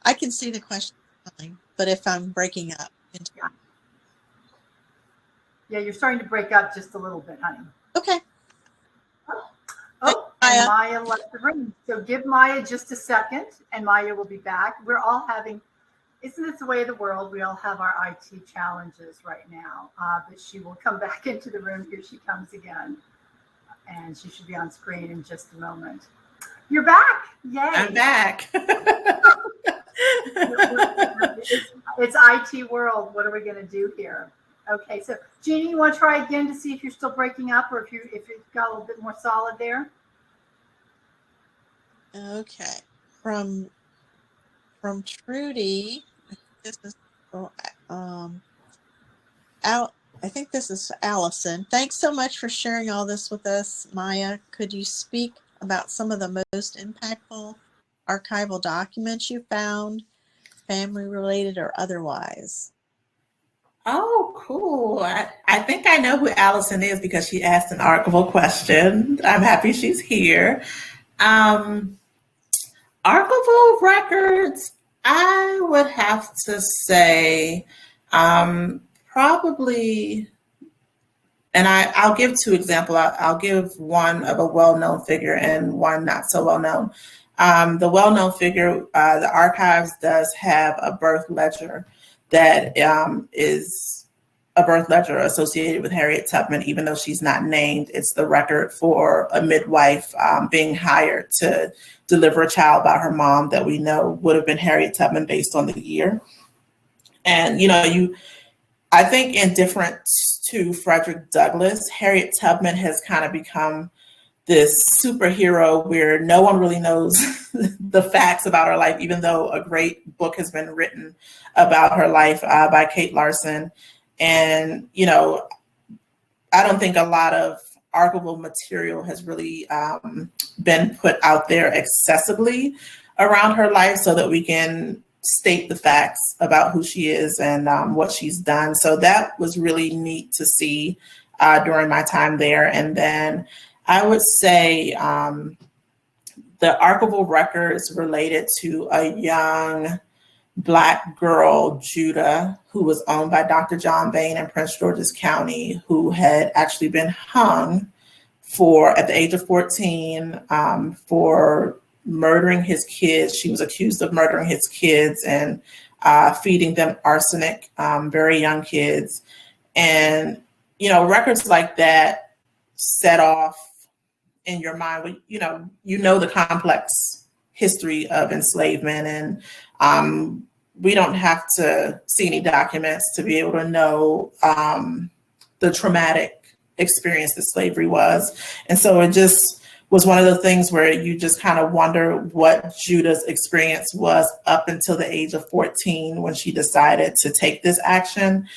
I can see the question, but if I'm breaking up. Yeah, you're starting to break up just a little bit, honey. Okay. Oh, and Maya left the room. So give Maya just a second, and Maya will be back. We're all having, isn't this the way of the world? We all have our IT challenges right now, but she will come back into the room. Here she comes again, and she should be on screen in just a moment. You're back. Yay. I'm back. It's IT world. What are we going to do here? Okay, so Jeannie, you want to try again to see if you're still breaking up, or if it got a little bit more solid there? Okay. From Trudy, this is I think this is Allison. Thanks so much for sharing all this with us, Maya. Could you speak about some of the most impactful archival documents you found, family related or otherwise? Oh, cool. I think I know who Allison is because she asked an archival question. I'm happy she's here. Um, Archival records, I would have to say probably, and I'll give two examples. I'll give one of a well-known figure and one not so well-known. The well-known figure, the archives does have a birth ledger that is a birth ledger associated with Harriet Tubman, even though she's not named. It's the record for a midwife being hired to deliver a child by her mom that we know would have been Harriet Tubman based on the year. And, I think in difference to Frederick Douglass, Harriet Tubman has kind of become this superhero where no one really knows the facts about her life, even though a great book has been written about her life by Kate Larson. And, I don't think a lot of archival material has really been put out there accessibly around her life so that we can state the facts about who she is and what she's done. So that was really neat to see during my time there. And then I would say the archival records related to a young Black girl, Judah, who was owned by Dr. John Bain in Prince George's County, who had actually been hung at the age of 14 for murdering his kids. She was accused of murdering his kids and feeding them arsenic, very young kids. And, records like that set off in your mind, you know the complex history of enslavement, and we don't have to see any documents to be able to know the traumatic experience that slavery was. And so it just was one of the things where you just kind of wonder what Judah's experience was up until the age of 14 when she decided to take this action,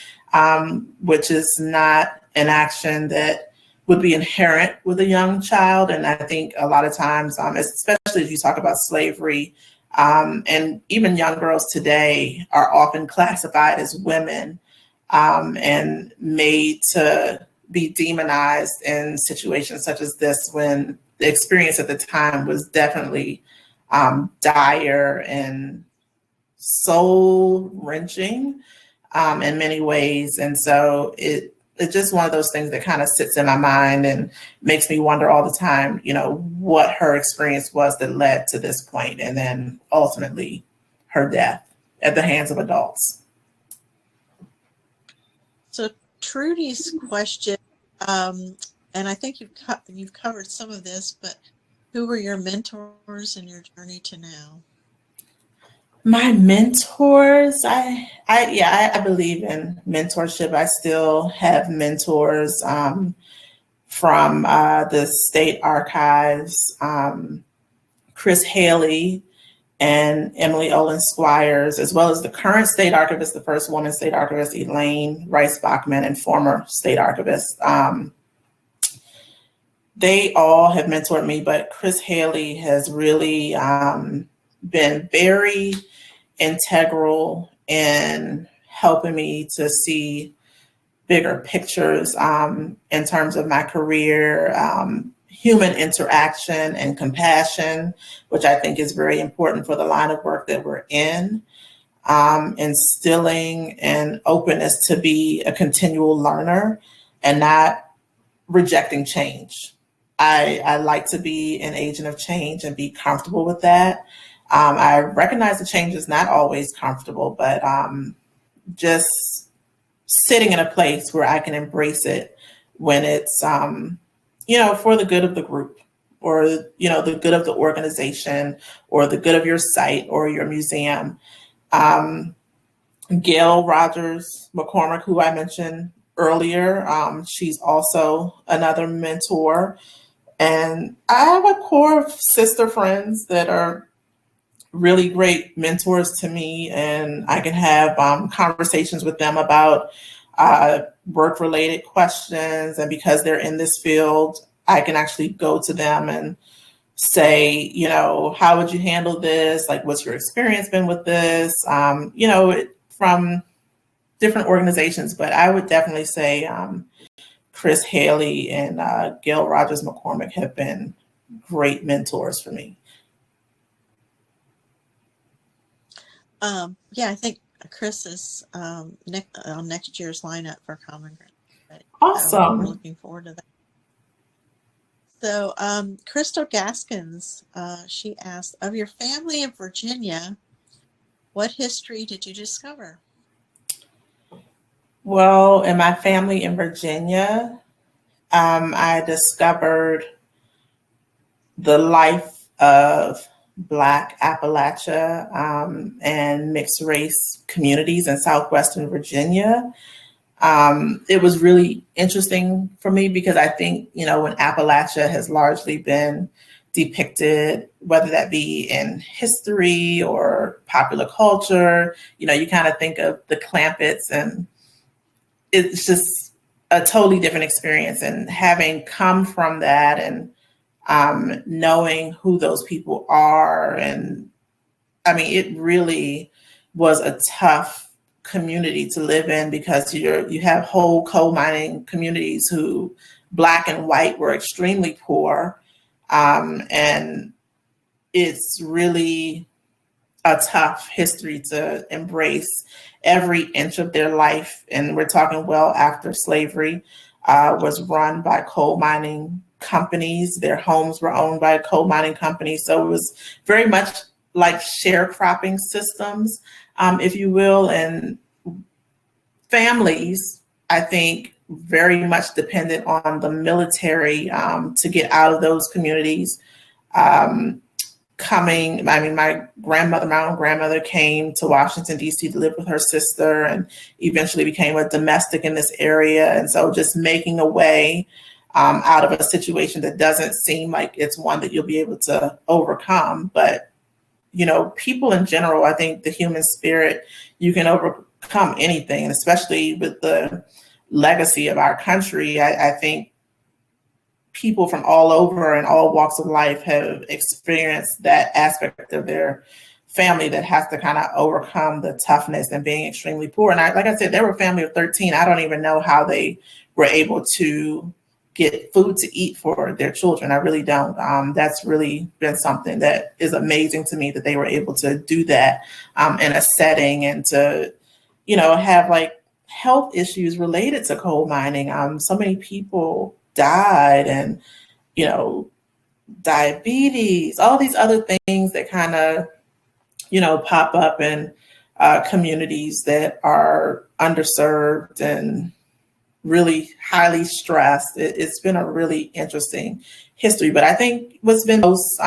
which is not an action that would be inherent with a young child. And I think a lot of times, especially if you talk about slavery, and even young girls today are often classified as women and made to be demonized in situations such as this, when the experience at the time was definitely dire and soul wrenching in many ways. And so it's just one of those things that kind of sits in my mind and makes me wonder all the time, what her experience was that led to this point, and then ultimately her death at the hands of adults. So Trudy's question, and I think you've covered some of this, but who were your mentors in your journey to now? My mentors, I believe in mentorship. I still have mentors from the state archives, Chris Haley and Emily Olin Squires, as well as the current state archivist, the first woman state archivist, Elaine Rice Bachman, and former state archivist. They all have mentored me, but Chris Haley has really been very integral in helping me to see bigger pictures in terms of my career, human interaction and compassion, which I think is very important for the line of work that we're in, instilling an openness to be a continual learner and not rejecting change. I like to be an agent of change and be comfortable with that. I recognize the change is not always comfortable, but just sitting in a place where I can embrace it when it's, for the good of the group, or, the good of the organization, or the good of your site or your museum. Gail Rogers McCormick, who I mentioned earlier, she's also another mentor. And I have a core of sister friends that are really great mentors to me, and I can have conversations with them about work-related questions. And because they're in this field, I can actually go to them and say, how would you handle this? Like, what's your experience been with this? From different organizations, but I would definitely say Chris Haley and Gail Rogers McCormick have been great mentors for me. Yeah, I think Chris is on next year's lineup for Common Ground. But, Awesome. we're looking forward to that. So, Crystal Gaskins, she asked, of your family in Virginia, what history did you discover? Well, in my family in Virginia, I discovered the life of Black Appalachia and mixed race communities in Southwestern Virginia. It was really interesting for me because I think, when Appalachia has largely been depicted, whether that be in history or popular culture, you kind of think of the Clampetts, and it's just a totally different experience. And having come from that and knowing who those people are, and I mean, it really was a tough community to live in because you have whole coal mining communities who Black and white were extremely poor, and it's really a tough history to embrace every inch of their life. And we're talking well after slavery was run by coal mining companies. Their homes were owned by coal mining companies. So it was very much like sharecropping systems, if you will. And families, I think, very much dependent on the military to get out of those communities. My own grandmother came to Washington, D.C. to live with her sister and eventually became a domestic in this area. And so just making a way out of a situation that doesn't seem like it's one that you'll be able to overcome. But, people in general, I think the human spirit, you can overcome anything, and especially with the legacy of our country. I think people from all over and all walks of life have experienced that aspect of their family that has to kind of overcome the toughness and being extremely poor. And like I said, they were a family of 13. I don't even know how they were able to get food to eat for their children. I really don't. That's really been something that is amazing to me, that they were able to do that in a setting, and to, have like health issues related to coal mining. So many people died, and diabetes, all these other things that kind of pop up in communities that are underserved and really highly stressed. It's been a really interesting history. But I think what's been most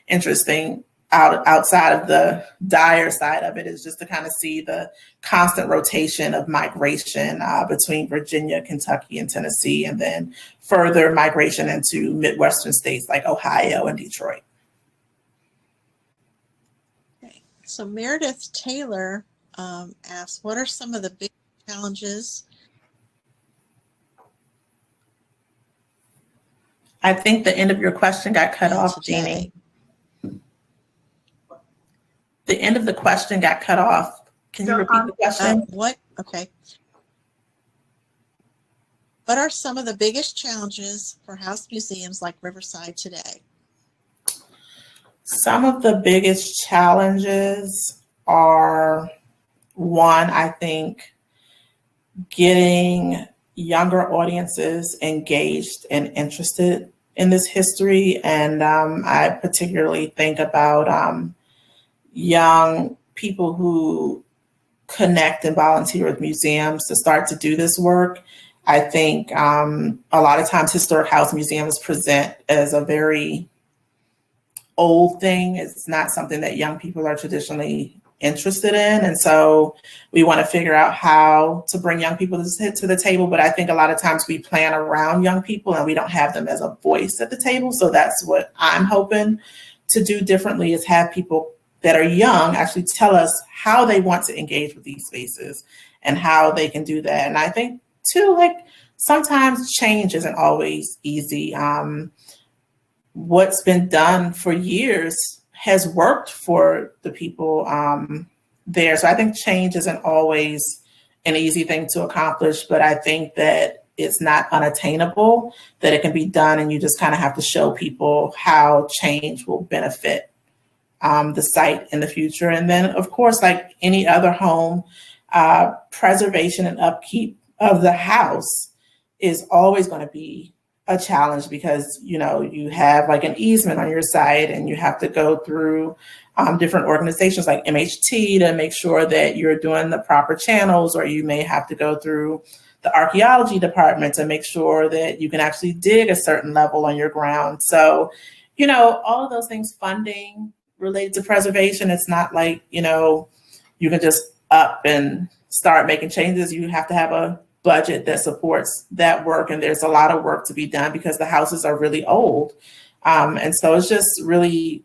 interesting outside of the dire side of it is just to kind of see the constant rotation of migration between Virginia, Kentucky, and Tennessee, and then further migration into Midwestern states like Ohio and Detroit. Okay. So Meredith Taylor asked, what are some of the big challenges? I think the end of your question got cut off, Jeannie. The end of the question got cut off. Can you repeat the question? Okay. What are some of the biggest challenges for house museums like Riverside today? Some of the biggest challenges are, one, I think, getting younger audiences engaged and interested in this history. And I particularly think about young people who connect and volunteer with museums to start to do this work. I think a lot of times historic house museums present as a very old thing. It's not something that young people are traditionally interested in. And so we want to figure out how to bring young people to the table. But I think a lot of times we plan around young people and we don't have them as a voice at the table. So that's what I'm hoping to do differently, is have people that are young actually tell us how they want to engage with these spaces and how they can do that. And I think too, like, sometimes change isn't always easy. What's been done for years has worked for the people there. So I think change isn't always an easy thing to accomplish, but I think that it's not unattainable, that it can be done, and you just kind of have to show people how change will benefit the site in the future. And then, of course, like any other home, preservation and upkeep of the house is always going to be a challenge because, you know, you have like an easement on your site and you have to go through different organizations like MHT to make sure that you're doing the proper channels, or you may have to go through the archaeology department to make sure that you can actually dig a certain level on your ground. So, you know, all of those things, funding related to preservation, it's not like, you know, you can just up and start making changes. You have to have a budget that supports that work. And there's a lot of work to be done because the houses are really old. And so it's just really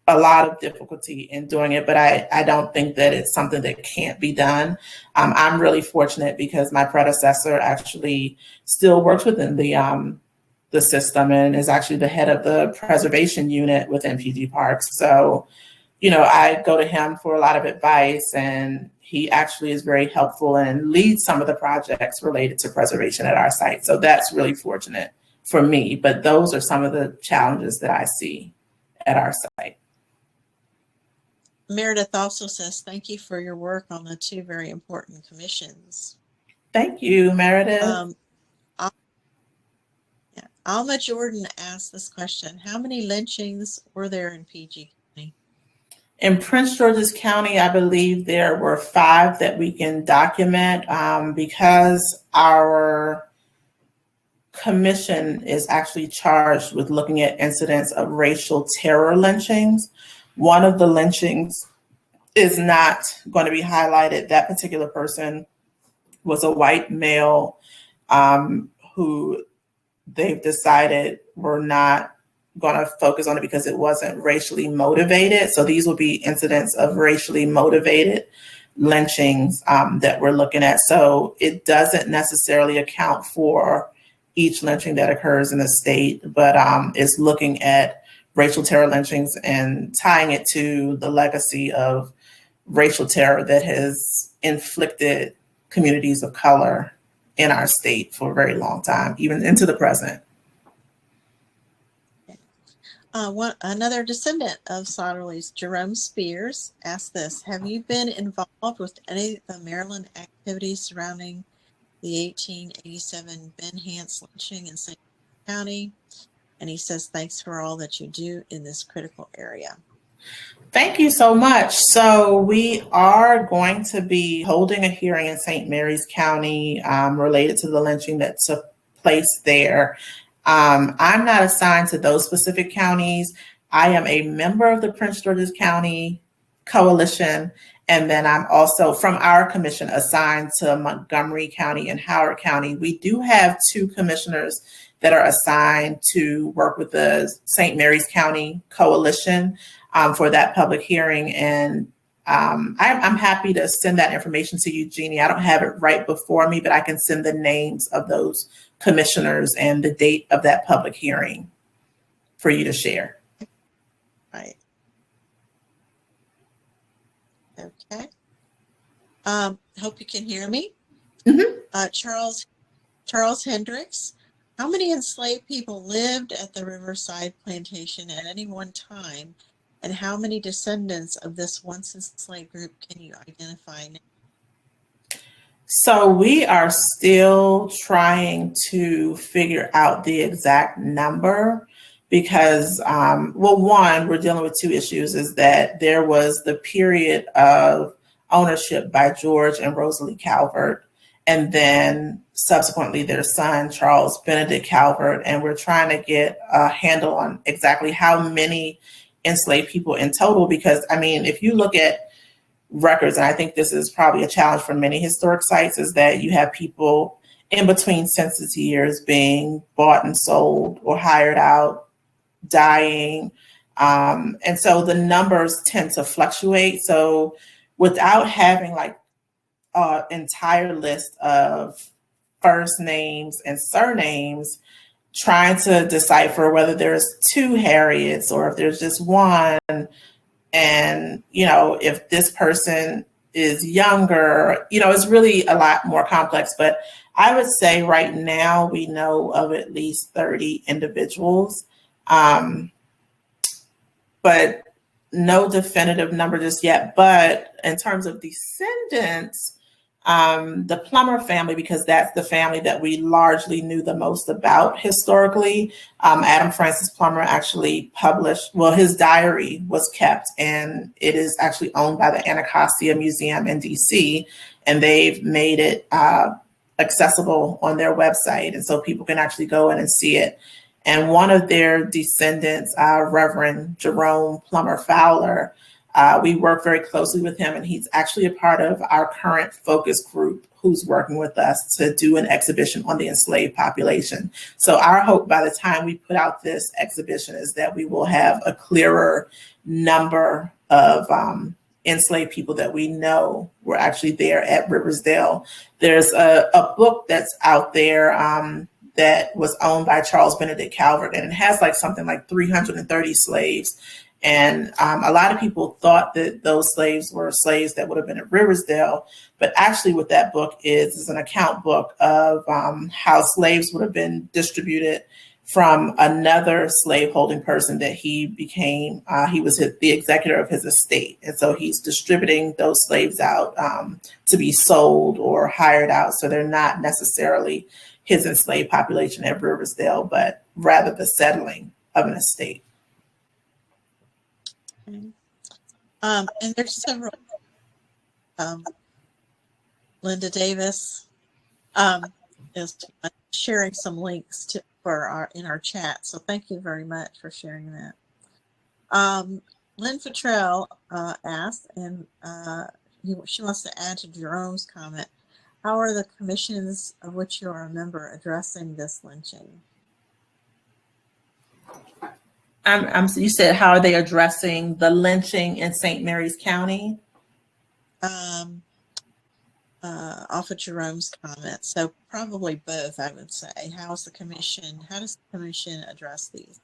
a lot of difficulty in doing it, but I don't think that it's something that can't be done. I'm really fortunate because my predecessor actually still works within the system and is actually the head of the preservation unit within PG Parks. So, you know, I go to him for a lot of advice, and he actually is very helpful and leads some of the projects related to preservation at our site. So that's really fortunate for me, but those are some of the challenges that I see at our site. Meredith also says, thank you for your work on the two very important commissions. Thank you, Meredith. Alma Jordan asked this question: how many lynchings were there in PG County? In Prince George's County, I believe there were 5 that we can document because our commission is actually charged with looking at incidents of racial terror lynchings. One of the lynchings is not going to be highlighted. That particular person was a white male who they've decided we're not going to focus on it because it wasn't racially motivated. So these will be incidents of racially motivated lynchings that we're looking at. So it doesn't necessarily account for each lynching that occurs in the state, but it's looking at racial terror lynchings and tying it to the legacy of racial terror that has inflicted communities of color in our state for a very long time, even into the present. Another descendant of Sotterley's, Jerome Spears, asked this: have you been involved with any of the Maryland activities surrounding the 1887 Ben Hance lynching in St. County? And he says, thanks for all that you do in this critical area. Thank you so much. So we are going to be holding a hearing in St. Mary's County related to the lynching that took place there. I'm not assigned to those specific counties. I am a member of the Prince George's County Coalition, and then I'm also from our commission assigned to Montgomery County and Howard County. We do have 2 commissioners that are assigned to work with the St. Mary's County Coalition for that public hearing. And I'm happy to send that information to you, Jeannie. I don't have it right before me, but I can send the names of those commissioners and the date of that public hearing for you to share. Right. Okay. Hope you can hear me. Mm-hmm. Charles Hendricks: how many enslaved people lived at the Riverside Plantation at any one time, and how many descendants of this once enslaved group can you identify now? So we are still trying to figure out the exact number because, well, one, we're dealing with 2 issues, is that there was the period of ownership by George and Rosalie Calvert, and then subsequently their son, Charles Benedict Calvert, and we're trying to get a handle on exactly how many enslaved people in total, because, I mean, if you look at records, and I think this is probably a challenge for many historic sites, is that you have people in between census years being bought and sold or hired out, dying. And so the numbers tend to fluctuate. So without having like an entire list of first names and surnames, trying to decipher whether there's 2 Harriets or if there's just one, and, you know, if this person is younger. It's really a lot more complex, but I would say right now we know of at least 30 individuals, but no definitive number just yet. But in terms of descendants, the Plummer family, because that's the family that we largely knew the most about historically. Adam Francis Plummer actually published, well, his diary was kept, and it is actually owned by the Anacostia Museum in DC, and they've made it accessible on their website. And so people can actually go in and see it. And one of their descendants, Reverend Jerome Plummer Fowler, we work very closely with him, and he's actually a part of our current focus group who's working with us to do an exhibition on the enslaved population. So our hope by the time we put out this exhibition is that we will have a clearer number of enslaved people that we know were actually there at Riversdale. There's a book that's out there that was owned by Charles Benedict Calvert, and it has something like 330 slaves. And a lot of people thought that those slaves were slaves that would have been at Riversdale, but actually what that book is an account book of how slaves would have been distributed from another slaveholding person that he became. He was the executor of his estate. And so he's distributing those slaves out to be sold or hired out. So they're not necessarily his enslaved population at Riversdale, but rather the settling of an estate. Okay. And there's several. Linda Davis is sharing some links in our chat. So thank you very much for sharing that. Lynn Futrell asked, and she wants to add to Jerome's comment. How are the commissions of which you are a member addressing this lynching? You said, how are they addressing the lynching in St. Mary's County? Off of Jerome's comment. So probably both, I would say. How does the commission address these?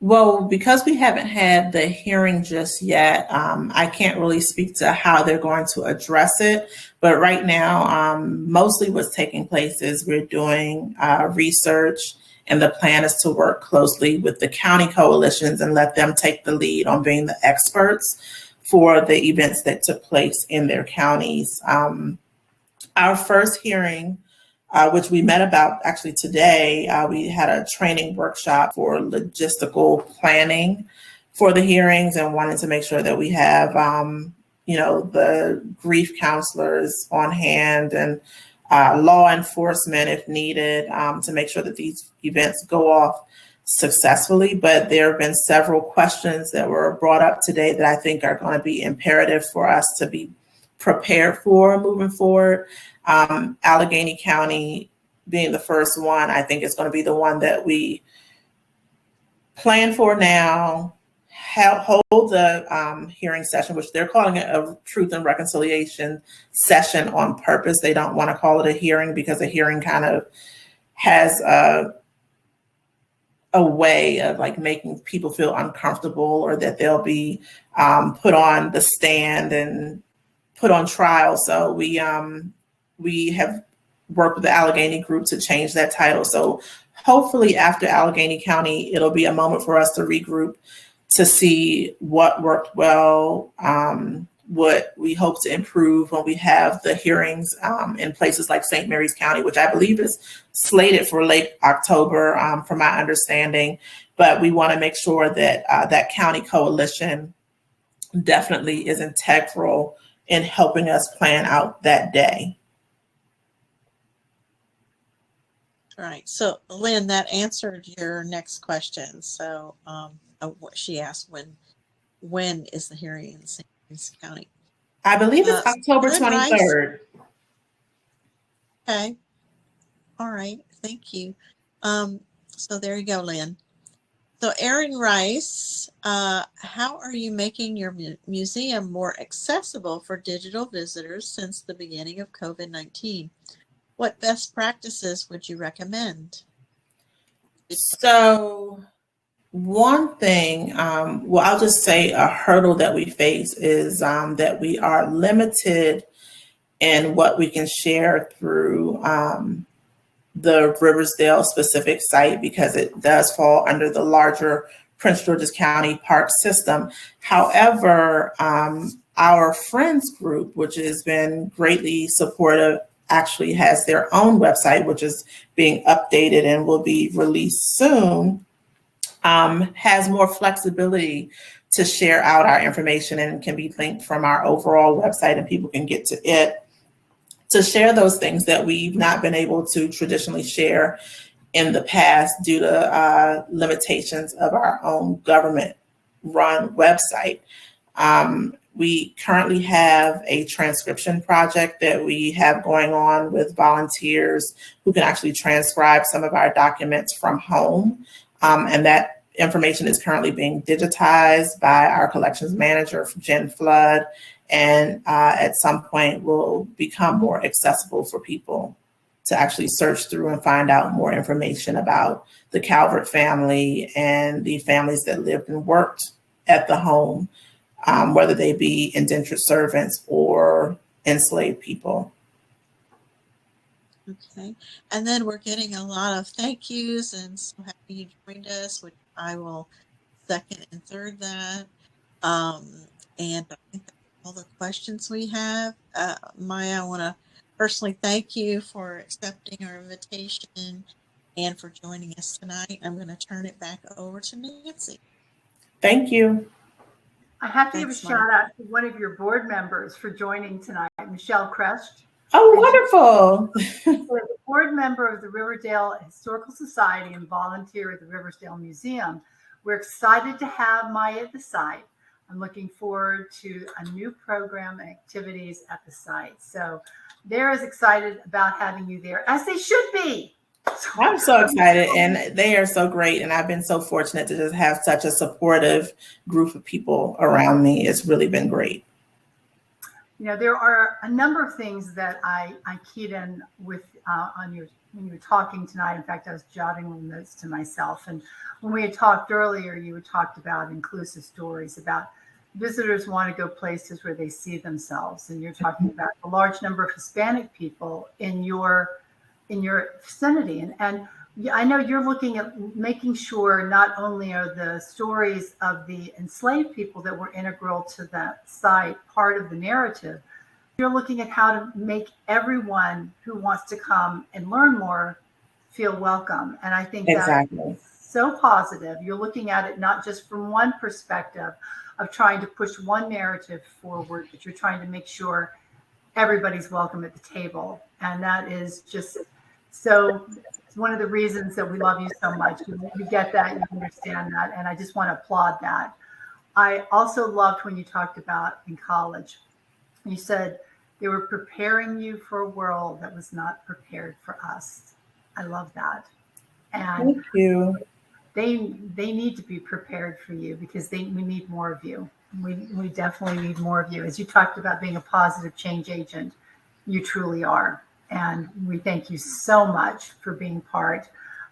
Well, because we haven't had the hearing just yet, I can't really speak to how they're going to address it. But right now, mostly what's taking place is we're doing research, and the plan is to work closely with the county coalitions and let them take the lead on being the experts for the events that took place in their counties. Our first hearing, which we met about actually today, we had a training workshop for logistical planning for the hearings and wanted to make sure that we have, the grief counselors on hand and law enforcement if needed to make sure that these events go off successfully. But there have been several questions that were brought up today that I think are going to be imperative for us to be prepared for moving forward. Allegheny County being the first one, I think is going to be the one that we plan for now, hold the hearing session, which they're calling it a Truth and Reconciliation session on purpose. They don't want to call it a hearing because a hearing kind of has a way of making people feel uncomfortable, or that they'll be put on the stand and put on trial. So we have worked with the Allegheny group to change that title. So hopefully after Allegheny County, it'll be a moment for us to regroup to see what worked well, what we hope to improve when we have the hearings in places like St. Mary's County, which I believe is slated for late October, from my understanding. But we want to make sure that that county coalition definitely is integral in helping us plan out that day. All right. So, Lynn, that answered your next question. So, what she asked, when is the hearing in St. Mary's County? I believe it's October 23rd. Okay. All right. Thank you. So there you go, Lynn. So Erin Rice, how are you making your museum more accessible for digital visitors since the beginning of COVID-19? What best practices would you recommend? So One thing, well, I'll just say a hurdle that we face is that we are limited in what we can share through the Riversdale specific site because it does fall under the larger Prince George's County Park system. However, our friends group, which has been greatly supportive, actually has their own website, which is being updated and will be released soon, has more flexibility to share out our information and can be linked from our overall website and people can get to it to share those things that we've not been able to traditionally share in the past due to limitations of our own government-run website. We currently have a transcription project that we have going on with volunteers who can actually transcribe some of our documents from home. And that information is currently being digitized by our collections manager, Jen Flood, and at some point will become more accessible for people to actually search through and find out more information about the Calvert family and the families that lived and worked at the home, whether they be indentured servants or enslaved people. Okay, and then we're getting a lot of thank yous and so happy you joined us, which I will second and third that. And I think that's all the questions we have. Maya, I want to personally thank you for accepting our invitation and for joining us tonight. I'm going to turn it back over to Nancy. Thank you. I have to give a Thanks, Maya. shout out to one of your board members for joining tonight, Michelle Crest. Oh, wonderful. She's a board member of the Riverdale Historical Society and volunteer at the Riversdale Museum. We're excited to have Maya at the site. I'm looking forward to a new program and activities at the site. So they're as excited about having you there as they should be. I'm so excited and they are so great. And I've been so fortunate to just have such a supportive group of people around me. It's really been great. You know, there are a number of things that I keyed in with when you were talking tonight. In fact, I was jotting little notes to myself. And when we had talked earlier, you had talked about inclusive stories, about visitors want to go places where they see themselves. And you're talking about a large number of Hispanic people in your vicinity. And I know you're looking at making sure not only are the stories of the enslaved people that were integral to that site part of the narrative, you're looking at how to make everyone who wants to come and learn more feel welcome. And I think Exactly. that's so positive. You're looking at it not just from one perspective of trying to push one narrative forward, but you're trying to make sure everybody's welcome at the table. And that is just so it's one of the reasons that we love you so much. You get that, you understand that, and I just want to applaud that. I also loved when you talked about in college, you said they were preparing you for a world that was not prepared for us. I love that. And Thank you. they need to be prepared for you because we need more of you. We definitely need more of you. As you talked about being a positive change agent, you truly are. And we thank you so much for being part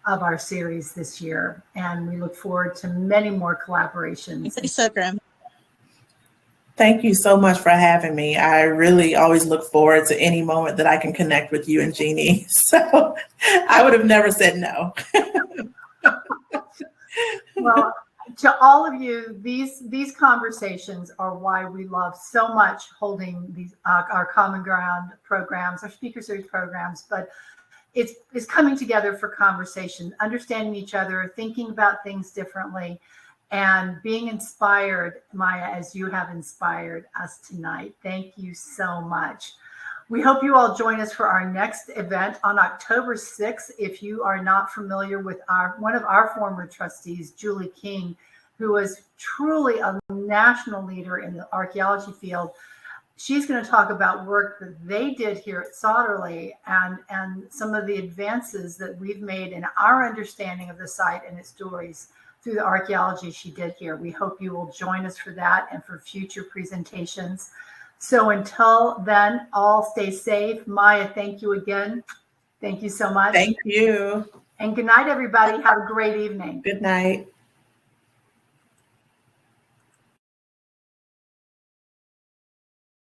of our series this year. And we look forward to many more collaborations. Thank you so, Graham. Thank you so much for having me. I really always look forward to any moment that I can connect with you and Jeannie. So I would have never said no. Well, to all of you, these conversations are why we love so much holding these our Common Ground programs, our speaker series programs. But it's coming together for conversation, understanding each other, thinking about things differently, and being inspired, Maya, as you have inspired us tonight. Thank you so much. We hope you all join us for our next event on October 6th. If you are not familiar with one of our former trustees, Julie King, who was truly a national leader in the archaeology field, she's going to talk about work that they did here at Sotterley and some of the advances that we've made in our understanding of the site and its stories through the archaeology she did here. We hope you will join us for that and for future presentations. So until then, all stay safe. Maya, thank you again. Thank you so much. Thank you. And good night, everybody. Have a great evening. Good night.